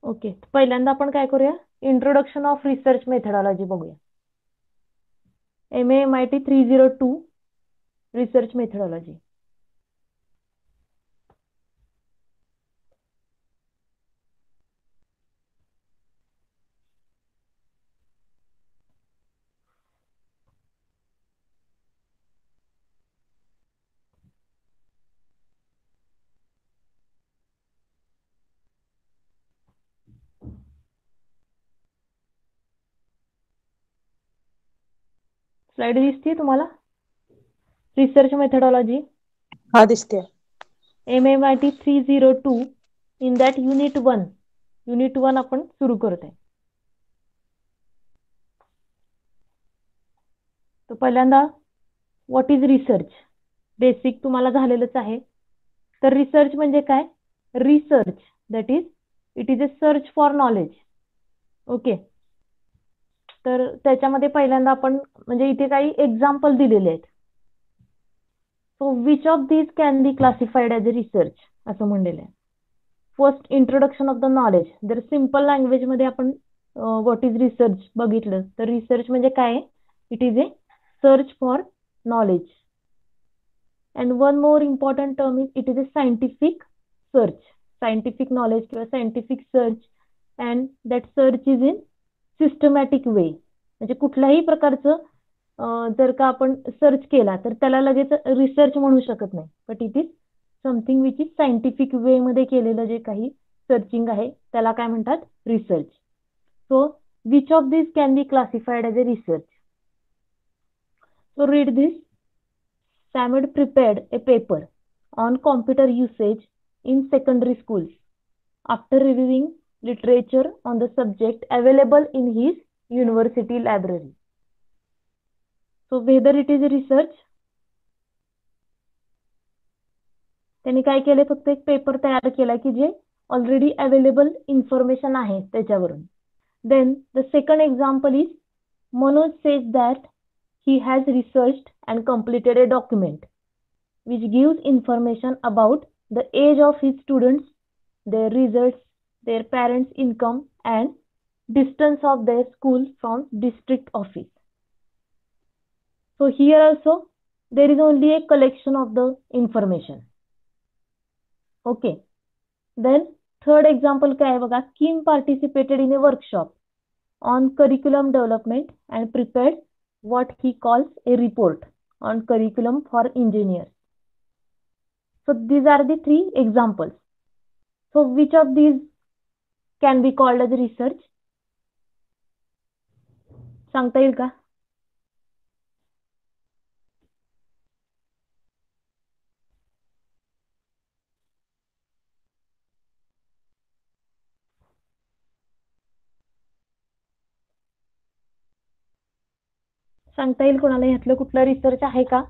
Okay, पहिल्यांदा आपण काय करूया, इंट्रोडक्शन ऑफ रिसर्च मेथडॉलॉजी बघूया. MAMIT 302 research methodology. स्लाइड दिसते तुम्हाला? रिसर्च मेथडॉलॉजी हा दिसते. MAMIT 302 इन दॅट युनिट 1 आपण सुरू करत आहे. तर पहिल्यांदा व्हॉट इज रिसर्च, बेसिक तुम्हाला झालेलंच आहे. तर रिसर्च म्हणजे काय? Research that is it is a search for knowledge. Okay, तर त्याच्यामध्ये पहिल्यांदा आपण म्हणजे इथे काही एक्झाम्पल दिलेले आहेत. So which of these can be classified as a research असं म्हणलेलं आहे. First, introduction of the knowledge. जर सिम्पल लँग्वेज मध्ये आपण व्हॉट इज रिसर्च बघितलं तर रिसर्च म्हणजे काय? It is a search for knowledge. And one more important term is it is a scientific search. Scientific knowledge किंवा scientific search, and that search is in systematic way. म्हणजे कुठल्याही प्रकारचं जर का आपण सर्च केला तर त्याला लगेच रिसर्च म्हणू शकत नाही, but it is something which is scientific way मध्ये केलेलं जे काही सर्चिंग आहे त्याला काय म्हणतात? Research. So which of this can be classified as a research? So read this. Samad prepared a paper on computer usage in secondary schools after reviewing literature on the subject available in his university library. So whether it is a research, त्यांनी काय केले, फक्त एक paper तयार केला की जे already available information आहे त्याच्यावरून. Then the second example is Manoj says that he has researched and completed a document which gives information about the age of his students, their results, their parents' income, and distance of their school from district office. So here also there is only a collection of the information. Okay. Then third example काय आहे बघा, Kim participated in a workshop on curriculum development and prepared what he calls a report on curriculum for engineers. So these are the three examples. So which of these can be called as research? सांगता येईल का? सांगता येईल कोणाला ह्यातलं कुठलं research आहे का?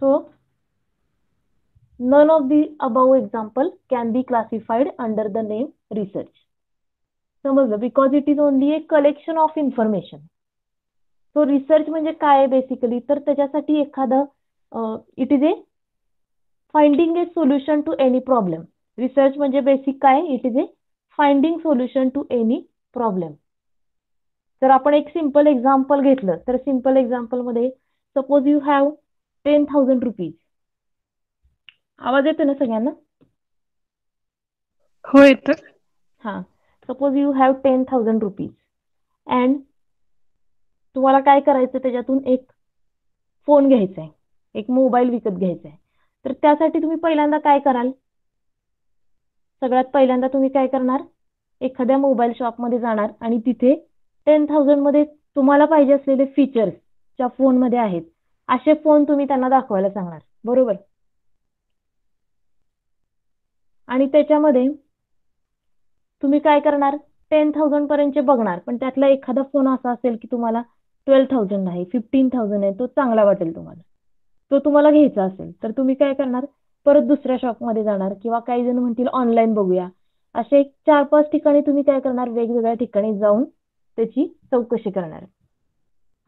So none of the above example can be classified under the name research. समजलं? Because it is only a collection of information. So research म्हणजे काय बेसिकली, तर त्याच्यासाठी एखादं it is a finding a solution to any problem. Research म्हणजे basic काय? It is a finding solution to any problem. जर आपण एक सिंपल एक्झाम्पल घेतलं तर सिंपल एक्झाम्पल मध्ये सपोज यू हॅव 10,000 रुपीज. आवाज येतो ना सगळ्यांना? हो येतं. हा, suppose you have 10,000 rupees and तुम्हाला काय करायचं, त्याच्यातून एक फोन घ्यायचा आहे, एक मोबाईल विकत घ्यायचा आहे. तर त्यासाठी तुम्ही पहिल्यांदा काय कराल? सगळ्यात पहिल्यांदा तुम्ही काय करणार, एखाद्या मोबाईल शॉपमध्ये जाणार आणि तिथे 10,000 मध्ये तुम्हाला पाहिजे असलेले फीचर्स ज्या फोनमध्ये आहेत असे फोन तुम्ही त्यांना दाखवायला सांगणार, बरोबर? आणि त्याच्यामध्ये तुम्ही काय करणार, 10,000 पर्यंतचे बघणार, पण त्यातला एखादा फोन असा असेल की तुम्हाला 12,000 आहे, 15,000 आहे, तो चांगला वाटेल तुम्हाला, तो तुम्हाला घ्यायचा असेल तर तुम्ही काय करणार, परत दुसऱ्या शॉपमध्ये जाणार किंवा काही जण म्हणतील ऑनलाईन बघूया. असे 4-5 ठिकाणी तुम्ही काय करणार, वेगवेगळ्या ठिकाणी जाऊन त्याची चौकशी करणार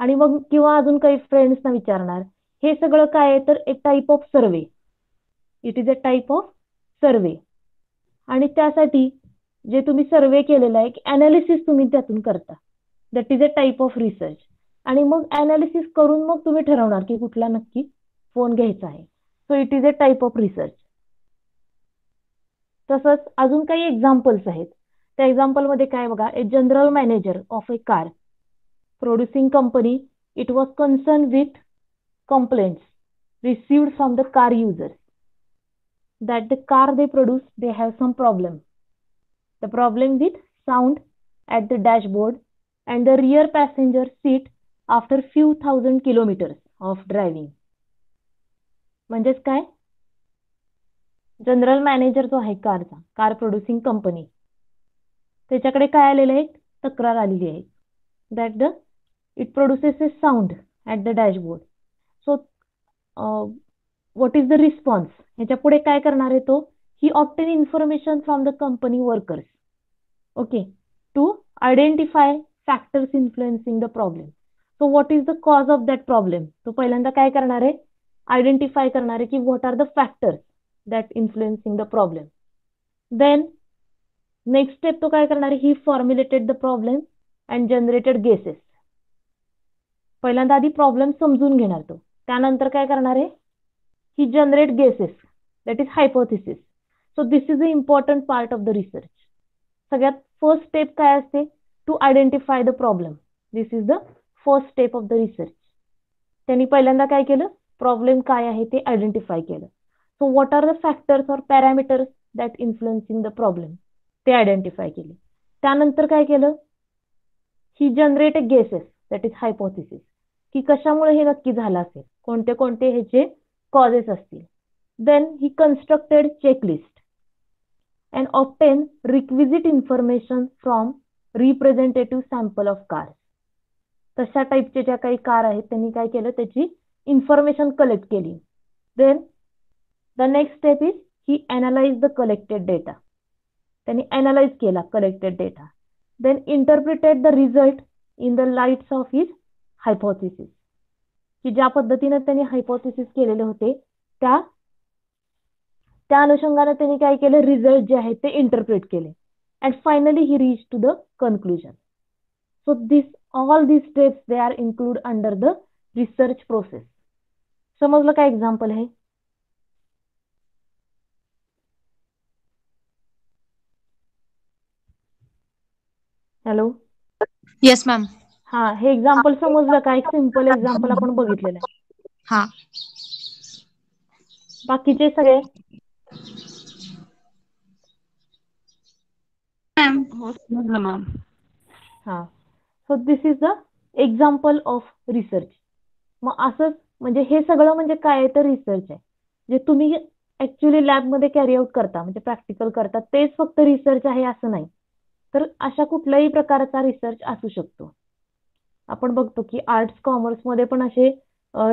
आणि मग किंवा अजून काही फ्रेंड्सना विचारणार. हे सगळं काय आहे तर एक type of survey. It is a type of सर्वे, आणि त्यासाठी जे तुम्ही सर्वे केलेला आहे अनालिसिस तुम्ही त्यातून करता, that is a type of research. आणि मग अनालिसिस करून मग तुम्ही ठरवणार की कुठला नक्की फोन घ्यायचा आहे. So it is a type of research. तसंच अजून काही एक्झाम्पल्स आहेत. त्या एक्झाम्पल मध्ये काय बघा, a general manager of a car producing company, it was concern with complaints received from the car users that the car they produce, they have some problem. The problem with sound at the dashboard and the rear passenger seat after few thousand kilometers of driving. म्हणजेच काय, general manager जो आहे कारचा, car producing company, त्याच्याकडे काय आलेलं आहे, तक्रार आलेली आहे that the it produces a sound at the dashboard. So what is the response, ह्याच्या पुढे काय करणार आहे तो, he obtain information from the company workers, okay, to identify factors influencing the problem. So what is the cause of that problem, तो पहिल्यांदा काय करणार आहे, आयडेंटिफाय करणार आहे की what are the factors that influencing the problem. Then next step तो काय करणार आहे, ही formulated the problem and generated guesses. पहिल्यांदा आधी प्रॉब्लेम समजून घेणार तो, त्यानंतर काय करणार आहे, he generate guesses, that is hypothesis. So this is the important part of the research. सगळ्यात फर्स्ट स्टेप काय असते, to identify the problem. This is the first step of the research. त्यांनी पहिल्यांदा काय केलं, प्रॉब्लेम काय आहे ते आयडेंटिफाय केलं. So what are the factors or parameters that influencing the problem, ते आयडेंटिफाय केले. त्यानंतर काय केलं, he generate guesses, that is hypothesis, की कशामुळे हे नक्की झालं असेल, कोणते कोणते ह्याचे कॉजेस असतील. Then he constructed checklist and obtain requisite information from representative sample of cars. तशा टाईपचे ज्या काही कार आहेत त्यांनी काय केलं, त्याची इन्फॉर्मेशन कलेक्ट केली. Then the next step is he analyse the collected data. त्यांनी अनालाइज केला collected data. Then interpreted the result in the lights of his hypothesis, की ज्या पद्धतीने त्यांनी हायपोथिसिस केलेले होते त्या अनुषंगाने त्यांनी काय केलं, रिझल्ट जे आहेत ते इंटरप्रेट केले. And finally he reach to the conclusion. So this all these steps they are include under the research process. समजलं काय एक्झाम्पल आहे. Hello, yes ma'am. हा, हे एक्झाम्पल समजलं का, एक सिंपल एक्झाम्पल आपण बघितलेलं आहे. हा, बाकीचे सगळे हो समजलं मॅम. हा. So this is the example of research. मग असंच म्हणजे हे सगळं म्हणजे काय आहे, तर रिसर्च आहे. जे तुम्ही ऍक्च्युली लॅबमध्ये कॅरी आउट करता, म्हणजे प्रॅक्टिकल करता, तेच फक्त रिसर्च आहे असं नाही. तर अशा कुठल्याही प्रकारचा रिसर्च असू शकतो. आपण बघतो की आर्ट्स कॉमर्समध्ये पण असे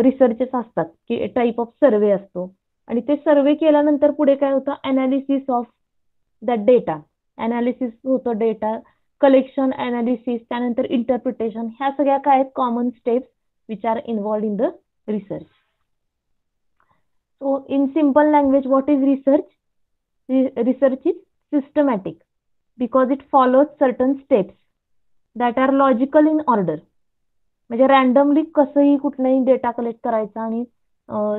रिसर्चेस असतात की टाईप ऑफ सर्वे असतो, आणि ते सर्वे केल्यानंतर पुढे काय होतं, analysis of that data. Analysis होतं डेटा कलेक्शन, अनालिसिस, त्यानंतर इंटरप्रिटेशन. ह्या सगळ्या काय आहेत, common steps which are involved in the research. So in simple language, what is research? Research is systematic because it follows certain steps that are logical in order. म्हणजे randomly कसंही कुठलाही data collect करायचा आणि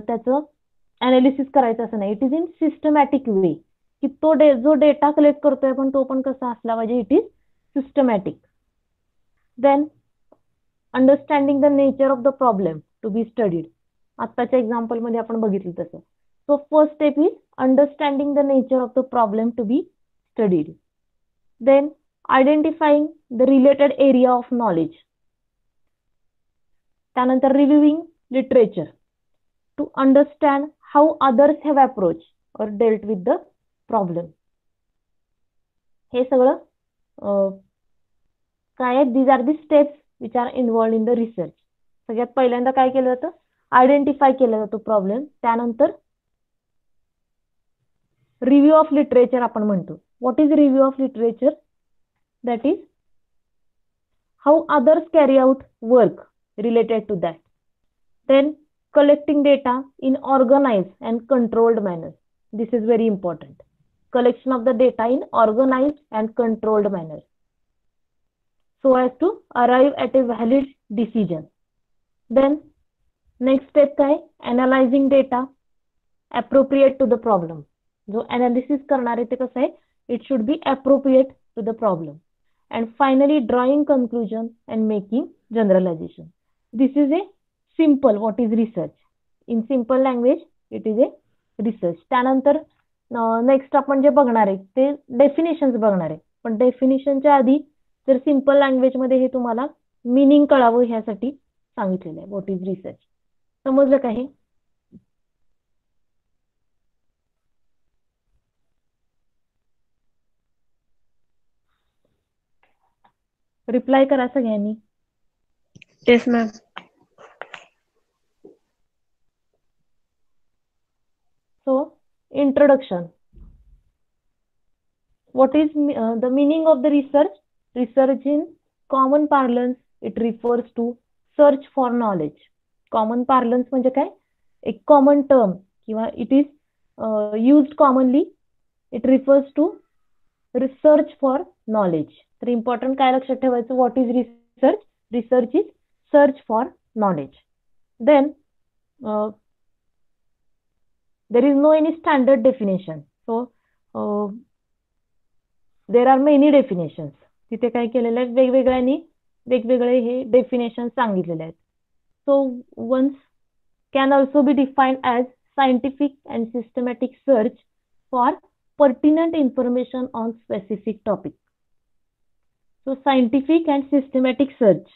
त्याचं analysis करायचं असं नाही. It is in systematic वे, की तो जो डेटा कलेक्ट करतोय पण तो पण कसा असला पाहिजे, it is systematic. Then understanding the nature of the problem to be studied. आत्ताच्या एक्झाम्पल मध्ये आपण बघितलं तसं. So first step is understanding the nature of the problem to be studied. Then identifying the related area of knowledge. त्यानंतर reviewing literature to understand how others have approach or dealt with the problem. हे सगळं काय आहे, these are the steps which are involved in the research. सगळ्यात पहिल्यांदा काय केलं जातं, आयडेंटिफाय केला जातो प्रॉब्लेम. त्यानंतर रिव्ह्यू ऑफ लिटरेचर आपण म्हणतो. What is review of literature? That is how others carry out work related to that. Then collecting data in organized and controlled manner. This is very important. collection of the data in organized and controlled manner so as to arrive at a valid decision. Then next step काय, analyzing data appropriate to the problem. जो analysis करणार आहे ते कसं आहे, it should be appropriate to the problem. And finally drawing conclusion and making generalization. This is a simple what is research. In simple language it is a research. त्यानंतर next आपण जे बघणार आहे ते डेफिनेशन्स बघणार आहे. पण डेफिनेशनच्या आधी जर सिंपल लँग्वेज मध्ये हे तुम्हाला मीनिंग कळावं ह्यासाठी सांगितलेलं आहे व्हॉट इज रिसर्च. समजलं का हे? रिप्लाय करा सगळ्यांनी. Yes, ma'am. So, introduction. What is the meaning of the research? Research in common parlance, it refers to search for knowledge. Common parlance म्हणजे काय? एक common term किंवा it is used commonly. It refers to research for knowledge. तर important काय लक्षात ठेवायचं? What is research? Research is search for knowledge. Then there is no any standard definition. So there are many definitions. तिथे काय केलेलं आहे, वेगवेगळ्यांनी वेगवेगळे हे डेफिनेशन सांगितलेले आहेत. So ones can also be defined as scientific and systematic search for pertinent information on specific topic. So scientific and systematic search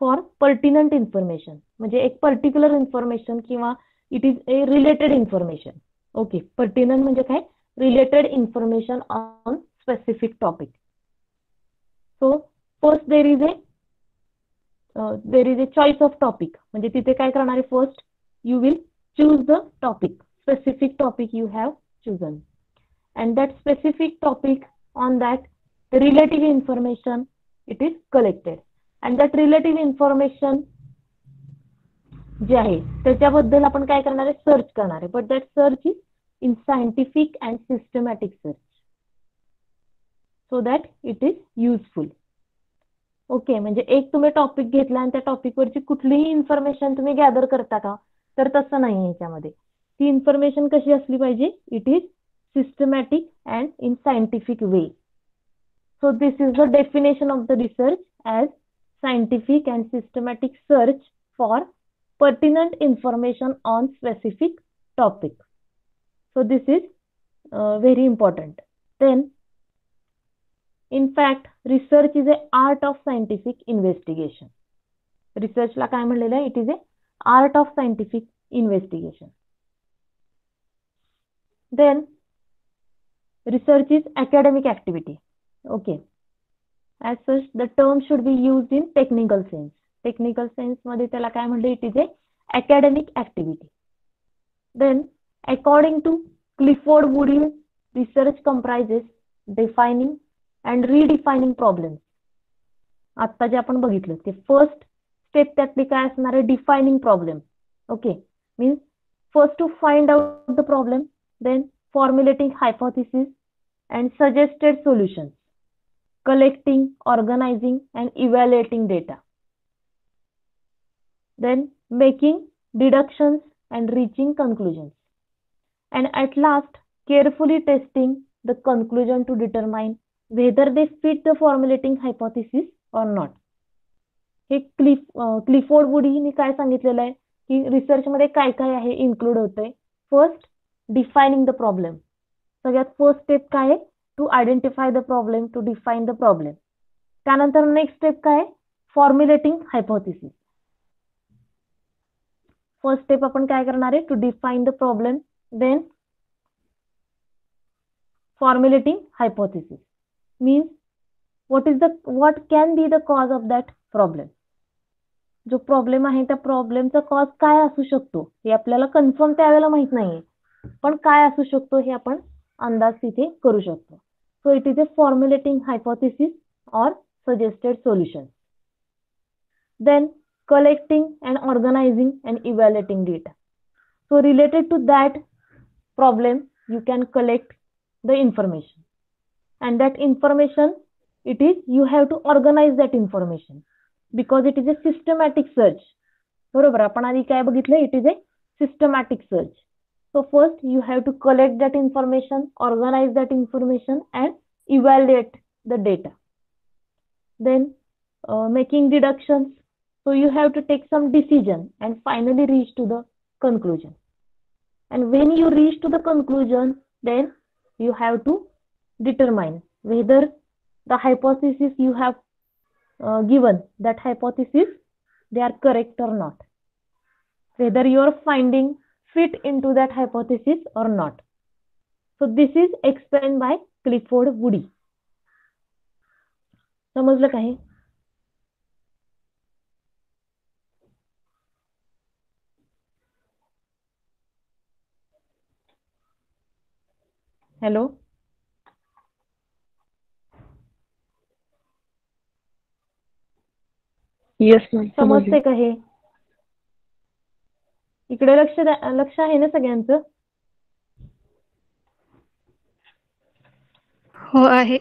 for pertinent information म्हणजे एक पर्टिक्युलर इन्फॉर्मेशन किंवा it is A related information. Okay, pertinent म्हणजे काय? Related information on specific topic. So first there is a choice of topic. म्हणजे तिथे काय करणार आहे, first you will choose the topic, specific topic you have chosen, and that specific topic on that relative information it is collected, and that relative information जे आहे त्याच्याबद्दल आपण काय करणार आहे, सर्च करणार आहे. But that search is in scientific and systematic search so that it is useful. Okay, म्हणजे एक तुम्ही टॉपिक घेतला आणि त्या टॉपिकवरची कुठलीही इन्फॉर्मेशन तुम्ही गॅदर करता का, तर तसं नाही. याच्यामध्ये ती इन्फॉर्मेशन कशी असली पाहिजे, it is systematic and in scientific way. So this is the definition of the research as scientific and systematic search for pertinent information on specific topic. So this is very important. Then in fact research is a art of scientific investigation. Research ला काय म्हणलेलं आहे, it is a art of scientific investigation. Then research is academic activity. Okay, as such the term should be used in technical sense. Technical sense मध्ये त्याला काय म्हणलं, it is a academic activity. Then according to Clifford Woody research comprises defining and redefining problems. आता जे आपण बघितलं ते first step त्यातली काय असणार आहे, defining problem. Okay, means first to find out the problem, then formulating hypothesis and suggested solutions, collecting, organising and evaluating data, then making deductions and reaching conclusions, and at last carefully testing the conclusion to determine whether they fit the formulating hypothesis or not. हे Clifford वुडीने काय सांगितलेलं आहे की research मध्ये काय काय आहे include होतंय. First defining the problem. सगळ्यात फर्स्ट स्टेप काय आहे, to identify the problem, to define the problem. त्यानंतर नेक्स्ट स्टेप काय आहे, फॉर्म्युलेटिंग हायपोथेसिस. फर्स्ट स्टेप आपण काय करणार आहे, to define the problem, then formulating hypothesis. Means what can be the cause of that problem. जो प्रॉब्लेम आहे त्या प्रॉब्लेमचा कॉज काय असू शकतो हे आपल्याला कन्फर्म त्यावेळेला माहित नाहीये, पण काय असू शकतो हे आपण अंदाज तिथे करू शकतो. So it is a formulating hypothesis or suggested solution. Then collecting and organizing and evaluating data. So related to that problem you can collect the information. And that information, it is, you have to organize that information because it is a systematic search. बरोबर, आपण आधी काय बघितलं, it is a systematic search. So first you have to collect that information, organize that information and evaluate the data. Then making deductions. So you have to take some decision and finally reach to the conclusion. And when you reach to the conclusion, then you have to determine whether the hypothesis you have given, that hypothesis, they are correct or not. Whether your finding fit into that hypothesis or not. So this is explained by Clifford Woody. समजलं का हे? Hello, Yes, ma'am. समजते का हे? इकडे लक्ष आहे ना सगळ्यांचं? हो आहे.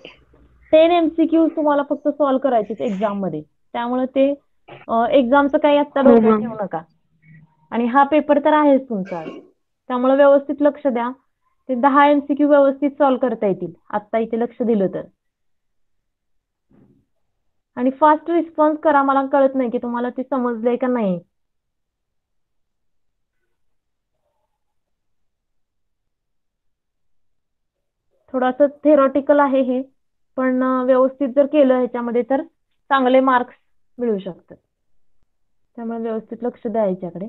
10 MCQ तुम्हाला फक्त सॉल्व्ह करायचे एक्झाम मध्ये, त्यामुळे ते एक्झामचं काही आता डोक्यात ठेवू नका. आणि हा पेपर तर आहेच तुमचा, त्यामुळे व्यवस्थित लक्ष द्या. ते 10 MCQ व्यवस्थित सॉल्व्ह करता येतील आता इथे लक्ष दिलं तर. आणि फास्ट रिस्पॉन्स करा, मला कळत नाही की तुम्हाला ते समजलंय का नाही. थोडंसं थेरॉटिकल आहे हे, पण व्यवस्थित जर केलं ह्याच्यामध्ये तर चांगले मार्क्स मिळू शकतात. त्यामुळे व्यवस्थित लक्ष द्या याच्याकडे.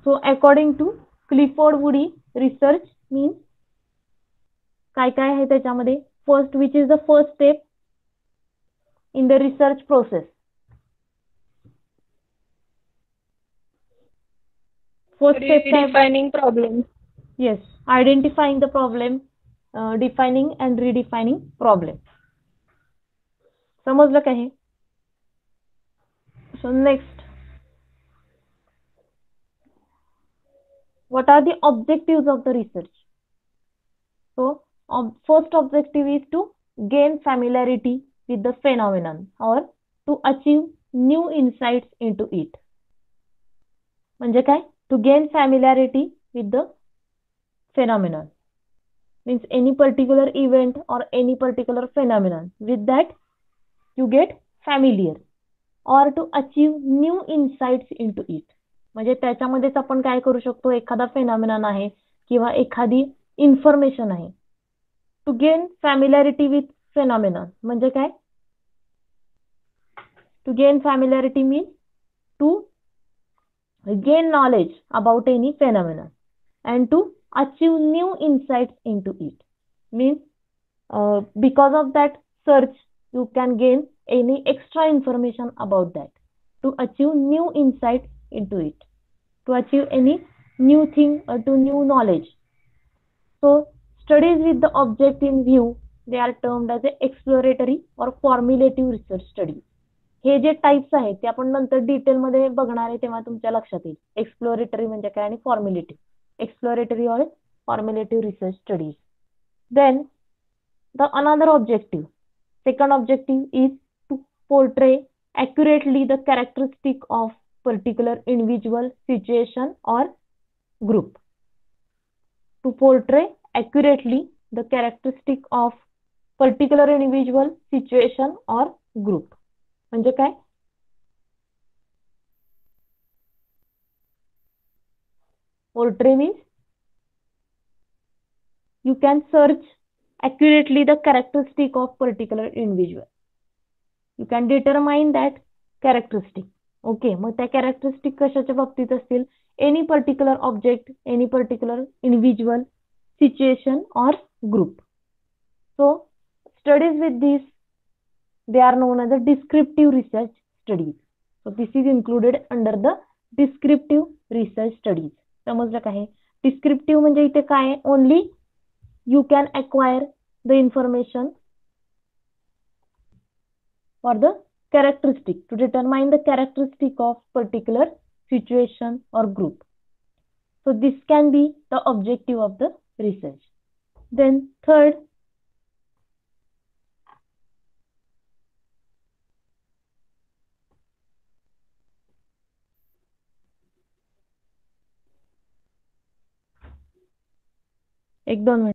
So according to Clifford Woody, research means काय काय आहे त्याच्यामध्ये. First, which is the first step in the research process. First step, Redefining problems. Yes, identifying the problem, defining and redefining problem. समजलं का हे? So next, what are the objectives of the research? So first objective is to gain familiarity with the phenomenon or to achieve new insights into it. म्हणजे काय? To gain familiarity with the phenomenon means any particular event or any particular phenomenon. With that you get familiar or to achieve new insights into it. म्हणजे त्याच्यामध्येच आपण काय करू शकतो, एखादा phenomenon आहे किंवा एखादी इन्फॉर्मेशन आहे. To gain familiarity with phenomenon म्हणजे काय? To gain familiarity means to gain knowledge about any phenomenon and to achieve new insights into it. Means because of that search you can gain any extra information about that, to achieve new insight into it, to achieve any new thing or to new knowledge. So studies with the object in view, they are termed as exploratory or formulative research studies. हे जे types आहेत ते आपण नंतर detail मध्ये बघणार आहे, तेव्हा तुमच्या लक्षात येईल एक्सप्लोरेटरी म्हणजे काय आणि formulative. Exploratory or formulative research studies. Then the another objective, second objective is to portray accurately the characteristic of particular individual, situation or group. To portray accurately the characteristic of particular individual, situation or group. म्हणजे काय? Portray means you can search accurately the characteristic of particular individual. You can determine that characteristic. Okay, मग त्या characteristic कशाच्या बाबतीत असतील? Any particular object, any particular individual, situation or group. So studies with this, they are known as a descriptive research studies. So this is included under the descriptive research studies. समजलं का हे? Descriptive म्हणजे इथे काय? Only you can acquire the information for the characteristic, to determine the characteristic of particular situation, or group. So this can be the objective of the research. Then third, एक दोन minute.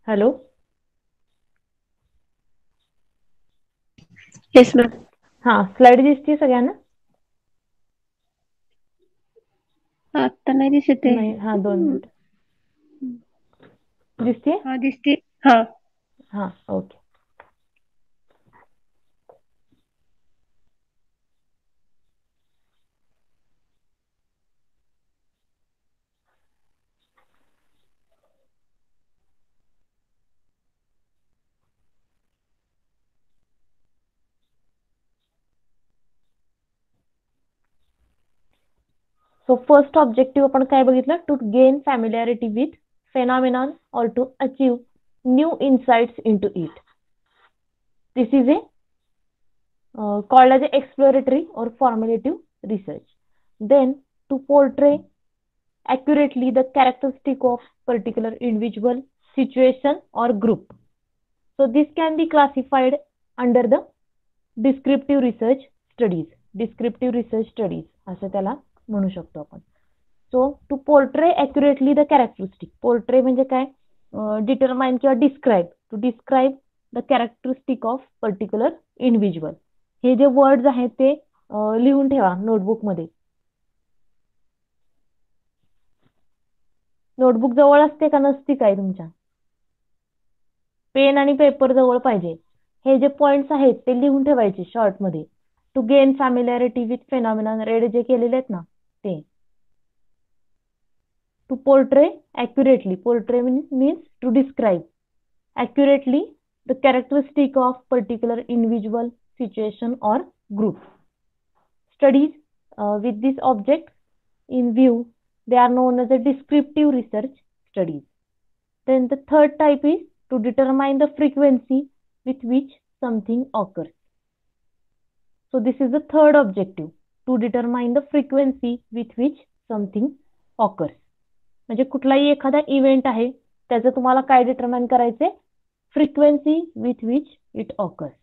Hello. Yes ma'am. हा, slide दिसते सगळ्यांना? आता नाही दिसत आहे. नाही, हा 2 मिनिट. दिसते? हा दिसते. हा. हा, ओके. सो फर्स्ट ऑब्जेक्टिव्ह आपण काय बघितलं? To gain familiarity with phenomenon or to achieve new insights into it. This is a called as exploratory or formulative research. Then to portray accurately the characteristic of particular individual, situation or group. So this can be classified under the descriptive research studies. Descriptive research studies असं त्याला म्हणू शकतो आपण. So to portray accurately the characteristic. Portray म्हणजे काय? Determine किंवा describe. To describe the characteristic of particular individual. हे जे वर्ड्स आहेत ते लिहून ठेवा नोटबुकमध्ये. नोटबुक जवळ असते का नसती काय तुमच्या? पेन आणि पेपर जवळ पाहिजे. हे जे पॉइंट्स आहेत ते लिहून ठेवायचे शॉर्टमध्ये. To gain familiarity with phenomenon, red जे केलेले आहेत ना ते. To portray accurately. Portray means to describe accurately the characteristic of particular individual, situation or group. Studies with this object in view, they are known as a descriptive research studies. Then the third type is to determine the frequency with which something occurs. So this is the third objective, to determine the frequency with which something occurs. म्हणजे कुठलाही एखादा event आहे त्याचं तुम्हाला काय determine करायचे? Frequency with which it occurs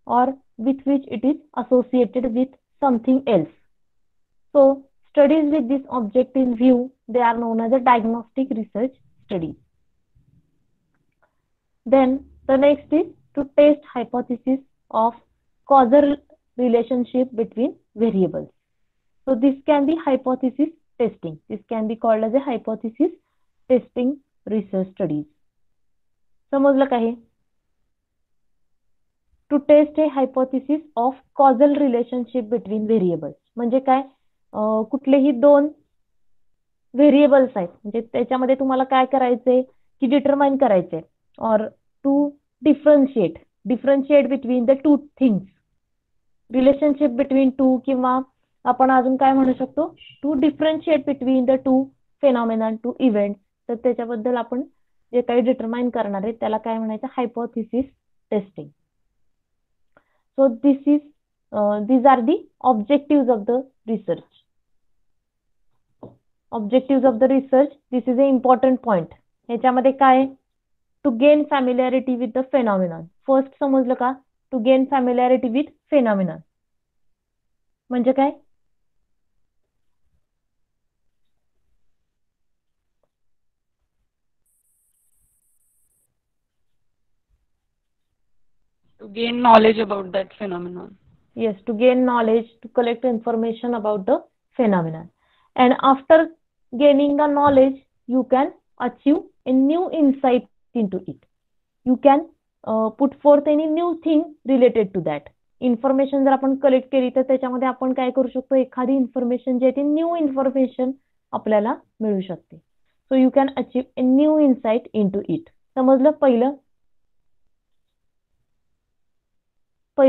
or with which it is associated with something else. So studies with this object in view, they are known as a diagnostic research studies. Then the next is to test hypothesis of causal relationship between variables. So this can be hypothesis testing. This can be called as a hypothesis testing research studies. समजलं का हे? To test a hypothesis of causal relationship between variables. म्हणजे काय? कुठलेही 2 variables आहेत म्हणजे त्याच्यामध्ये तुम्हाला काय करायचंय की डिटरमाइन करायचंय or to differentiate between the two things, relationship between two, किंवा आपण अजून काय म्हणू शकतो, to differentiate between the two phenomenon, two event. तर त्याच्याबद्दल आपण जे काही डिटरमाइन करणार आहे त्याला काय म्हणायचं, hypothesis testing. So these are the objectives of the research. Objectives of the research, this is a important point. ह्याच्यामध्ये काय, to gain familiarity with the phenomenon. First समजलं का, to gain familiarity with phenomenon म्हणजे काय, To gain knowledge about that phenomenon. yes, to gain knowledge, to collect information about the phenomenon, and after gaining the knowledge you can achieve a new insight into it. You can put forth any new thing related to that. Information जर आपण collect केली तर त्याच्यामध्ये आपण काय करू शकतो, एखादी इन्फॉर्मेशन जी आहे ती न्यू इन्फॉर्मेशन आपल्याला मिळू शकते. So you can achieve a new insight into it. समजलं पहिलं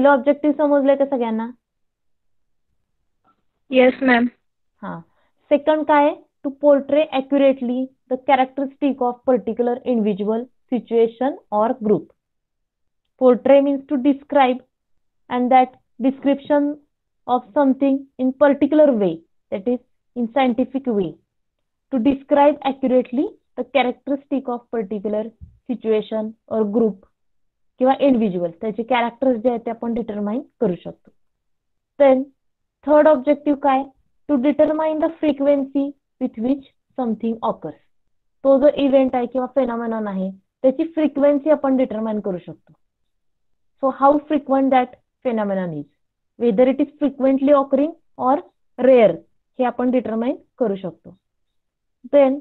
ऑब्जेक्टिव्ह समजलंय का सगळ्यांना? Yes ma'am. हा. सेकंड काय, to portray accurately the characteristic of particular individual, situation or group. Portray means to describe, and that description of something in particular way, that is in scientific way, to describe accurately the characteristic of particular situation or group किंवा individual, त्याचे characters जे आहेत ते आपण determine करू शकतो. Then third objective काय, to determine the frequency with which something occurs. तो जो इव्हेंट आहे किंवा फेनॉमेनॉन आहे त्याची फ्रिक्वेन्सी आपण डिटरमाइन करू शकतो. So how frequent that phenomenon is, whether it is frequently occurring or rare, हे आपण डिटरमाइन करू शकतो. Then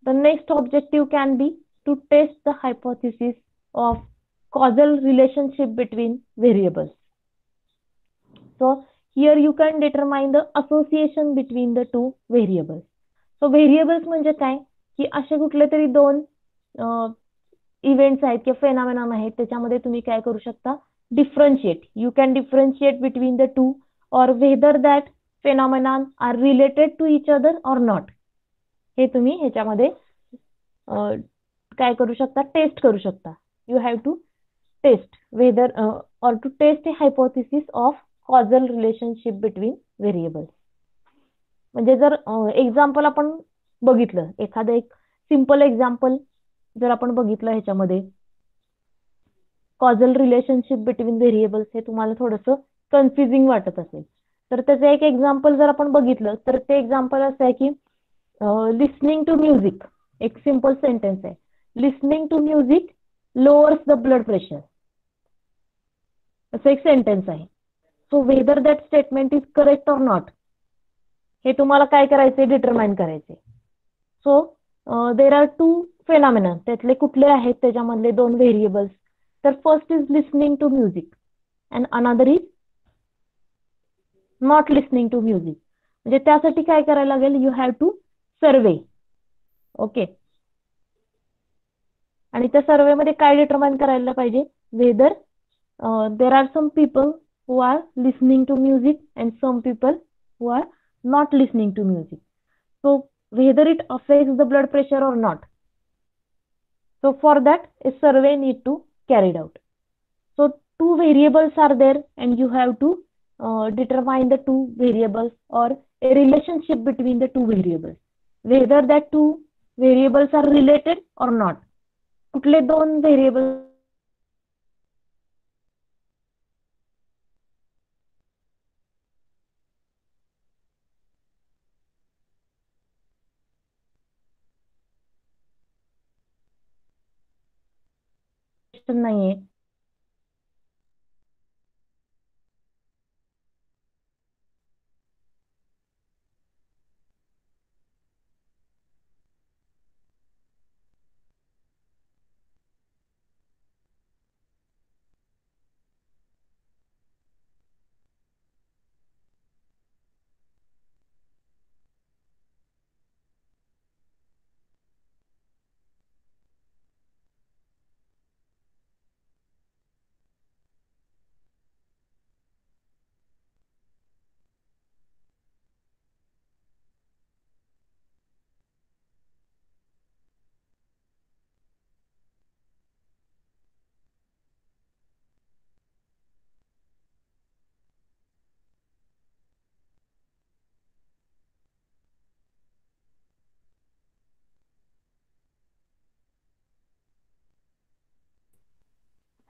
the next objective can be to test the hypothesis of causal relationship between variables. So here you can determine the association between the two variables. So variables म्हणजे काय, की असे कुठले तरी दोन इव्हेंट्स आहेत किंवा फेनॉमेनॉन आहेत त्याच्यामध्ये तुम्ही काय करू शकता, differentiate. You can differentiate between the two, or whether that phenomenon are related to each other or not. हे तुम्ही ह्याच्यामध्ये काय करू शकता, टेस्ट करू शकता. You have to test whether or to test a hypothesis of causal relationship between variables. म्हणजे जर एक्झाम्पल आपण बघितलं, एखादं एक सिंपल एक्झाम्पल जर आपण बघितलं ह्याच्यामध्ये, कॉझल रिलेशनशिप बिटवीन व्हेरिएबल्स, हे तुम्हाला थोडंसं कन्फ्युजिंग वाटत असेल तर त्याचं एक एक्झाम्पल जर आपण बघितलं तर ते एक्झाम्पल असं आहे की लिसनिंग टू म्युझिक, एक सिंपल सेंटेन्स आहे, listening to music lowers the blood pressure, असं एक सेंटेन्स आहे. So whether that statement is correct or not, हे तुम्हाला काय करायचंय, डिटरमाइन करायचे. So there are two phenomenon, त्यातले कुठले आहेत त्याच्यामधले दोन व्हेरिएबल्स, तर first is listening to music and another is not listening to music. म्हणजे त्यासाठी काय करायला लागेल, you have to survey. Okay. आणि त्या सर्वेमध्ये काय डिटरमाइन करायला पाहिजे, whether there are some people who are listening to music and some people who are not listening to music. So whether it affects the blood pressure or not. So for that a survey need to carried out. So two variables are there and you have to determine the two variables or a relationship between the two variables, whether that two variables are related or not. कुठले दोन variable नाहीये.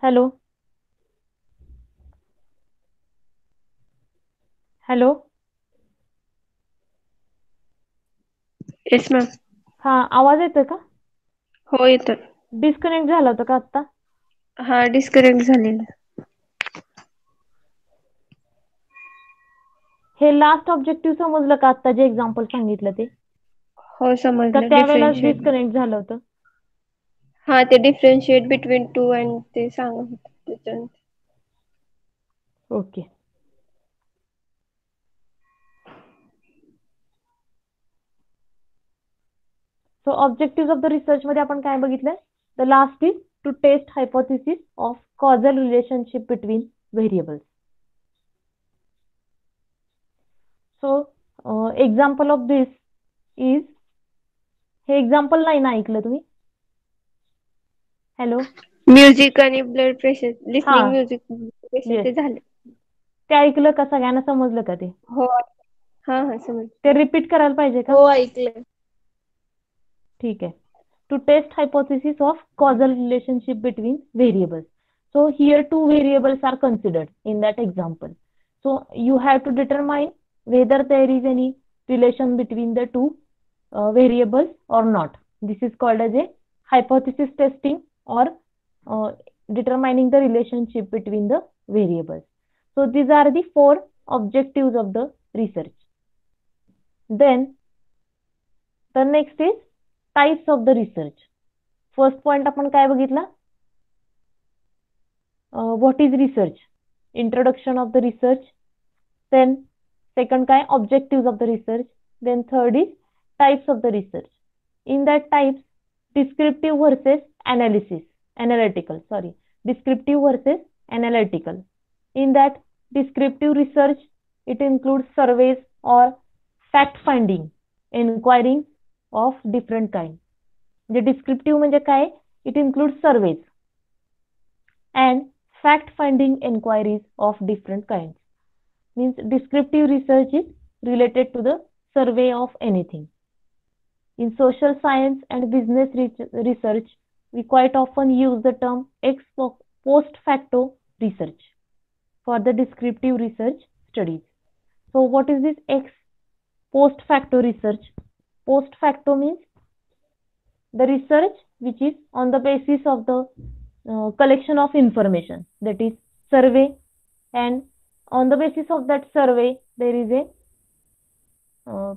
Hello hello yes ma'am. हा आवाज येतोय का? हो येतोय. Disconnect झाला होता का आता? हा डिस्कनेक्ट झालेला. हे लास्ट ऑब्जेक्टिव्ह समजलं का आता जे एक्झाम्पल सांगितलं ते? हो का समजलं. त्यावेळेला डिफरन्शिएट. डिस्कनेक्ट झालं होतं? हा ते डिफरन्शिएट बिटवीन टू अँड ते सांगत होते त्याच्यानंतर. Okay. So objective of the research मध्ये आपण काय बघितलं? The last is to test hypothesis of causal relationship between variables. So example of this is, हे एक्झाम्पल नाही ना ऐकलं तुम्ही? हॅलो म्युझिक आणि ब्लड प्रेशर, हा लिसनिंग म्युझिक प्रेशर येस, ते झाले. ते ऐकलं का? सगळ्यांना समजलं का ते? हो. हा हा समज. ते रिपीट करायला पाहिजे का? हो ऐकलंय. ठीक आहे. To test hypothesis of causal relationship between variables. So here two variables are considered in that example. So you have to determine whether there is any relation between the two variables or not. This is called as a hypothesis testing or determining the relationship between the variables. So these are the four objectives of the research. Then the next is types of the research. First point आपण काय बघितला? What is research? Introduction of the research. Then second काय? Objectives of the research. Then third is types of the research. In that types, descriptive versus analytical. Descriptive versus analytical. In that descriptive research, it includes surveys or fact finding, inquiring of different kind. The descriptive म्हणजे काय? It includes surveys and fact finding inquiries of different kinds. Means descriptive research is related to the survey of anything. In social science and business research, we quite often use the term ex post facto research for the descriptive research studies. So what is this ex post facto research? Post facto means the research which is on the basis of the collection of information, that is survey, and on the basis of that survey there is a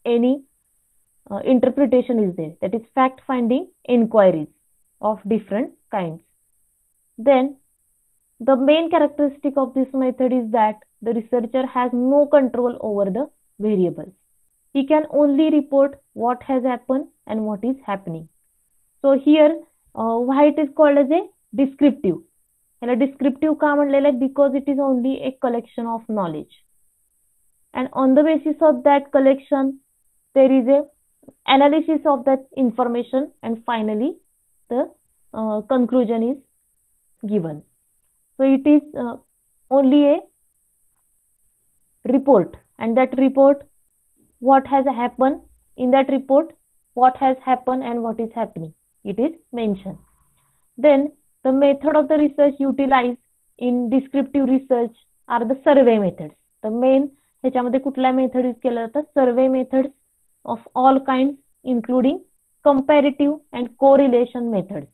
any interpretation is there, that is fact finding inquiries of different kinds. Then the main characteristic of this method is that the researcher has no control over the variables. He can only report what has happened and what is happening. So here why it is called as a descriptive. याला descriptive का म्हणलेलं आहे? Because it is only a collection of knowledge, and on the basis of that collection there is a analysis of that information, and finally the conclusion is given. So it is only a report, and that report, what has happened in that report, what has happened and what is happening, it is mentioned. Then the method of the research utilized in descriptive research are the survey methods. The main ह्याच्यामध्ये कुठल्या method use केल्या जातात? Survey methods of all kind, including comparative and correlation methods.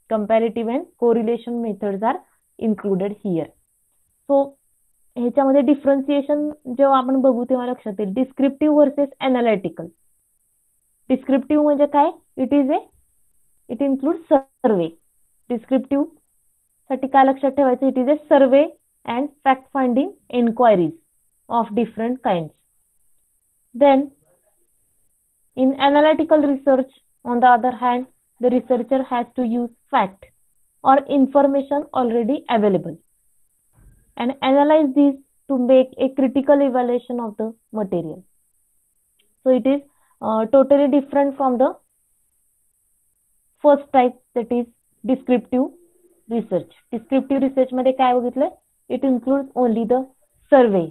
Comparative and correlation methods are included here. So ह्याच्यामध्ये differentiation जेव्हा आपण बघू तेव्हा लक्षात येईल, डिस्क्रिप्टिव्ह वर्सेस अनालिटिकल. डिस्क्रिप्टिव्ह म्हणजे काय? It include survey. डिस्क्रिप्टिव्ह साठी काय लक्षात ठेवायचं? It is a survey and fact finding enquiries of different kinds. Then in analytical research, on the other hand, the researcher has to use fact or information already available and analyze these to make a critical evaluation of the material. So it is totally different from the first type, that is descriptive research. Descriptive research मध्ये काय बघितलं? It includes only the survey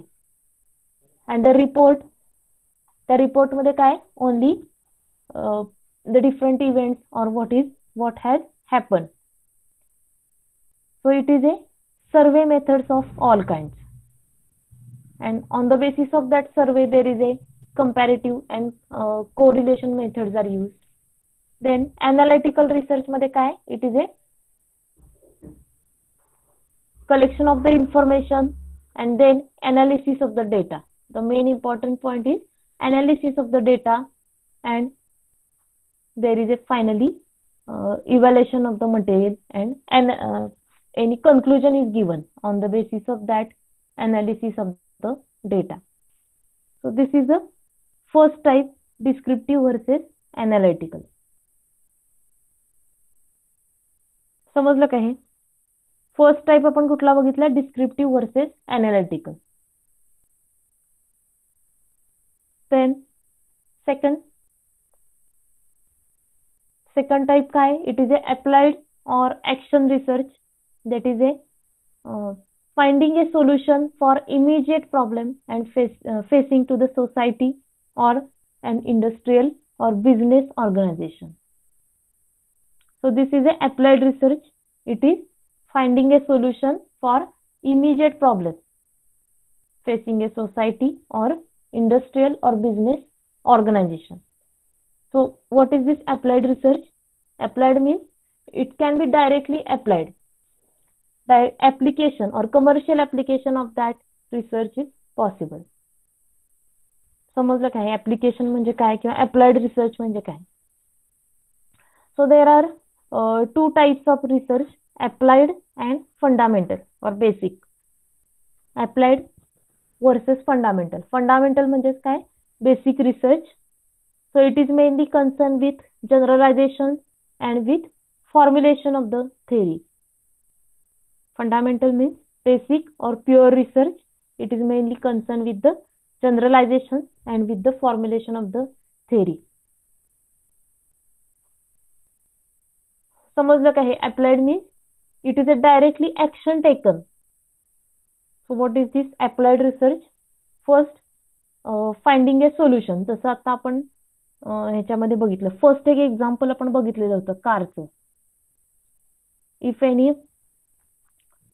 and the report. त्या report मध्ये काय? Only the different events or what has happened. So it is a survey methods of all kinds. And on the basis of that survey, there is a comparative and correlation methods are used. Then analytical research मध्ये काय? It is a collection of the information and then analysis of the data. The main important point is analysis of the data, and there is a finally evaluation of the material, and any conclusion is given on the basis of that analysis of the data. So this is the first type, descriptive versus analytical. समजलं का हे? First type आपण कुठला बघितला? Descriptive versus analytical. Then second type काय? It is a applied or action research. that is a finding a solution for immediate problem and facing to the society or an industrial or business organization. So this is a applied research. It is finding a solution for immediate problem facing a society or industrial or business organization. So what is this applied research? Applied means it can be directly applied. The application or commercial application of that research is possible. समजलं काय? Application म्हणजे काय किंवा applied research म्हणजे काय? So there are two types of research, applied and fundamental or basic. Applied versus fundamental. Fundamental म्हणजे काय? Basic research. So it is mainly concerned with generalization and with formulation of the theory. Fundamental means basic or pure research. It is mainly concerned with the generalization and with the formulation of the theory. समजलं का हे? applied means it is a directly action taken. So what is this applied research? First finding a solution. जसं आता आपण ह्याच्यामध्ये बघितलं. First एक example आपण बघितलेलं होतं कारचं. If any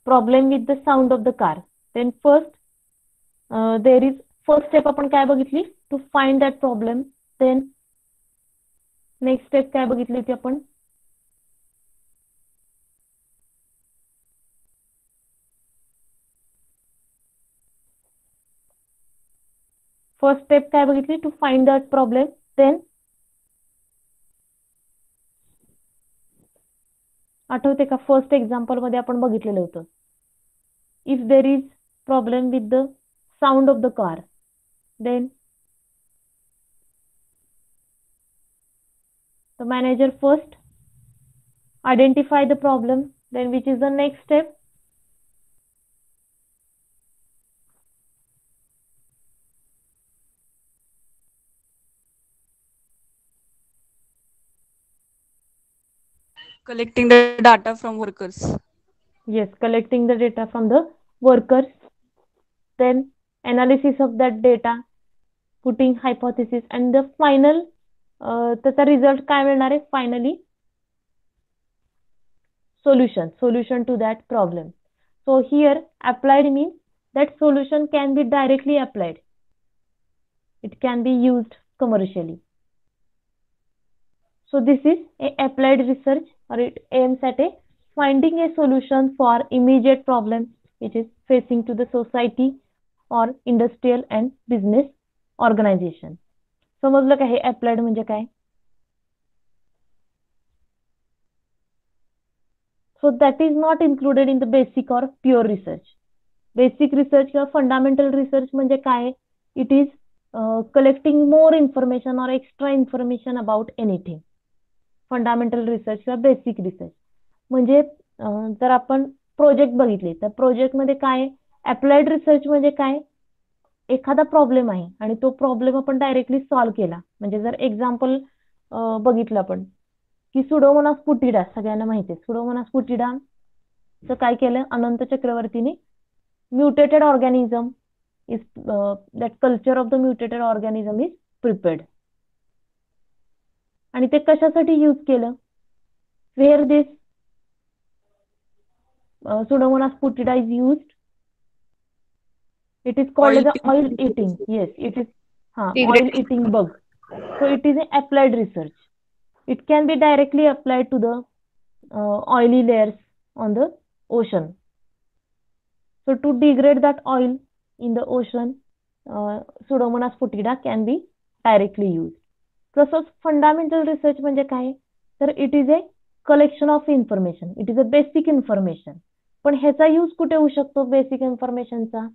problem with the sound of the car, then first there is first step आपण काय बघितली? To find that problem. Then next step काय बघितली होती आपण? फर्स्ट स्टेप काय बघितली? To find that problem. Then आठवते का? फर्स्ट एक्झाम्पल मध्ये आपण बघितलेलं होतं. If there is problem with the sound of the car, then the manager first identify the problem, then which is the next step? Collecting the data from workers. Yes, collecting the data from the workers, then analysis of that data, putting hypothesis, and the final त्याचा result काय मिळणार आहे? Finally solution to that problem. So here applied means that solution can be directly applied. It can be used commercially. So this is a applied research, or it aims at a finding a solution for immediate problem which is facing to the society or industrial and business organization. समजलं का हे applied म्हणजे काय? So that is not included in the basic or pure research. Basic research किंवा fundamental research म्हणजे काय? It is collecting more information or extra information about anything. Fundamental research किंवा basic research म्हणजे जर आपण प्रोजेक्ट बघितले तर प्रोजेक्ट मध्ये काय? अप्लाइड रिसर्च म्हणजे काय? एखादा प्रॉब्लेम आहे आणि तो प्रॉब्लेम आपण डायरेक्टली सॉल्व्ह केला. म्हणजे जर एक्झाम्पल बघितलं आपण की सुडोमोनास फुटिडा, सगळ्यांना माहिती आहे सुडोमोनास फुटिडा चं काय केलं? अनंत चक्रवर्तीने mutated organism is that culture of the mutated organism is prepared. आणि ते कशासाठी यूज केलं? Where this Pseudomonas putida is used. It is called as a Oil oil eating. eating. Yes, it is oil Degraded. eating bug. So it is an applied research. It can be directly applied to the oily layers on the ocean. So to degrade that oil in the ocean, Pseudomonas putida can be directly used. तसंच fundamental research म्हणजे काय, तर it is a collection of information, it is a basic information. पण ह्याचा use कुठे होऊ शकतो basic इन्फॉर्मेशनचा?